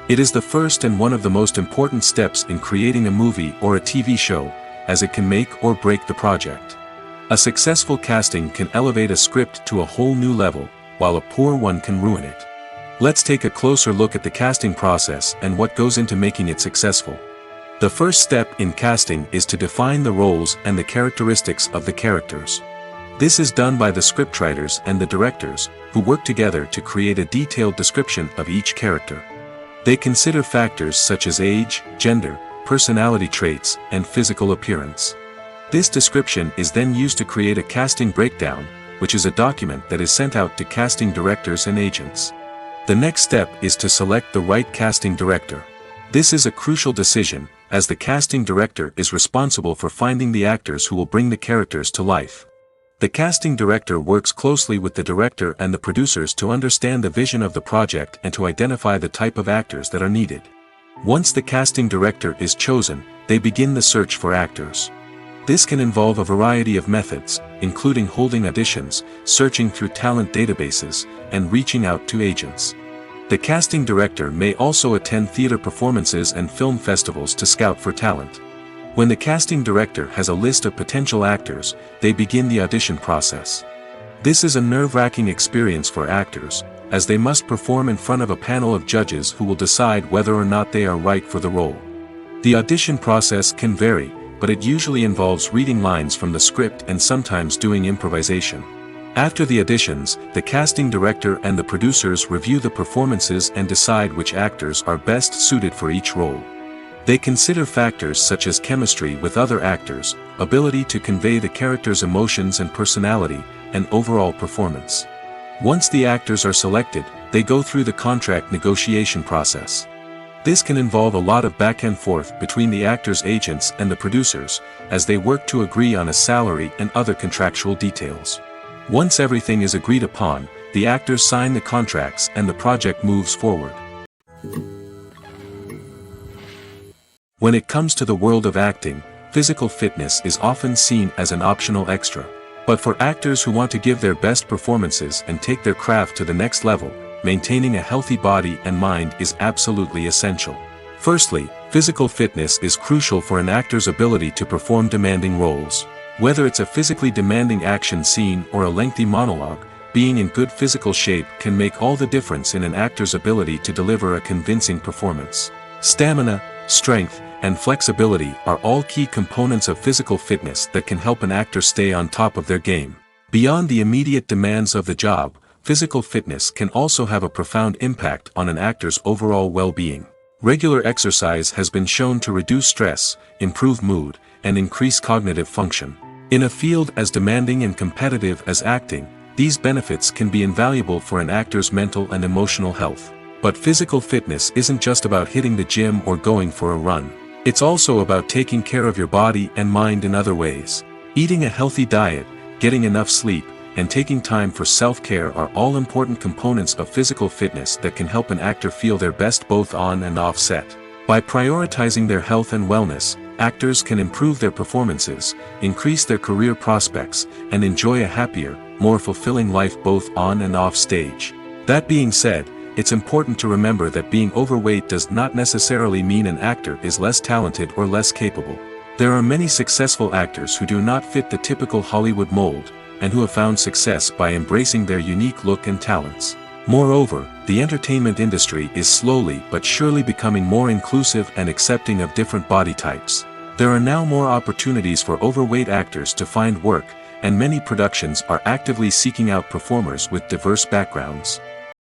It is the first and one of the most important steps in creating a movie or a TV show, as it can make or break the project. A successful casting can elevate a script to a whole new level, while a poor one can ruin it. Let's take a closer look at the casting process and what goes into making it successful. The first step in casting is to define the roles and the characteristics of the characters. This is done by the scriptwriters and the directors, who work together to create a detailed description of each character. They consider factors such as age, gender, personality traits, and physical appearance. This description is then used to create a casting breakdown, which is a document that is sent out to casting directors and agents. The next step is to select the right casting director. This is a crucial decision, as the casting director is responsible for finding the actors who will bring the characters to life. The casting director works closely with the director and the producers to understand the vision of the project and to identify the type of actors that are needed. Once the casting director is chosen, they begin the search for actors. This can involve a variety of methods, including holding auditions, searching through talent databases, and reaching out to agents. The casting director may also attend theater performances and film festivals to scout for talent. When the casting director has a list of potential actors, they begin the audition process. This is a nerve-wracking experience for actors, as they must perform in front of a panel of judges who will decide whether or not they are right for the role. The audition process can vary, but it usually involves reading lines from the script and sometimes doing improvisation. After the auditions, the casting director and the producers review the performances and decide which actors are best suited for each role. They consider factors such as chemistry with other actors, ability to convey the character's emotions and personality, and overall performance. Once the actors are selected, they go through the contract negotiation process. This can involve a lot of back and forth between the actors' agents and the producers, as they work to agree on a salary and other contractual details. Once everything is agreed upon, the actors sign the contracts and the project moves forward. When it comes to the world of acting, physical fitness is often seen as an optional extra. But for actors who want to give their best performances and take their craft to the next level, maintaining a healthy body and mind is absolutely essential. Firstly, physical fitness is crucial for an actor's ability to perform demanding roles. Whether it's a physically demanding action scene or a lengthy monologue, being in good physical shape can make all the difference in an actor's ability to deliver a convincing performance. Stamina, strength, and flexibility are all key components of physical fitness that can help an actor stay on top of their game. Beyond the immediate demands of the job, physical fitness can also have a profound impact on an actor's overall well-being. Regular exercise has been shown to reduce stress, improve mood, and increase cognitive function. In a field as demanding and competitive as acting, these benefits can be invaluable for an actor's mental and emotional health. But physical fitness isn't just about hitting the gym or going for a run. It's also about taking care of your body and mind in other ways. Eating a healthy diet, getting enough sleep, and taking time for self-care are all important components of physical fitness that can help an actor feel their best both on and off set. By prioritizing their health and wellness, actors can improve their performances, increase their career prospects, and enjoy a happier, more fulfilling life both on and off stage. That being said, it's important to remember that being overweight does not necessarily mean an actor is less talented or less capable. There are many successful actors who do not fit the typical Hollywood mold, and who have found success by embracing their unique look and talents. Moreover, the entertainment industry is slowly but surely becoming more inclusive and accepting of different body types. There are now more opportunities for overweight actors to find work, and many productions are actively seeking out performers with diverse backgrounds.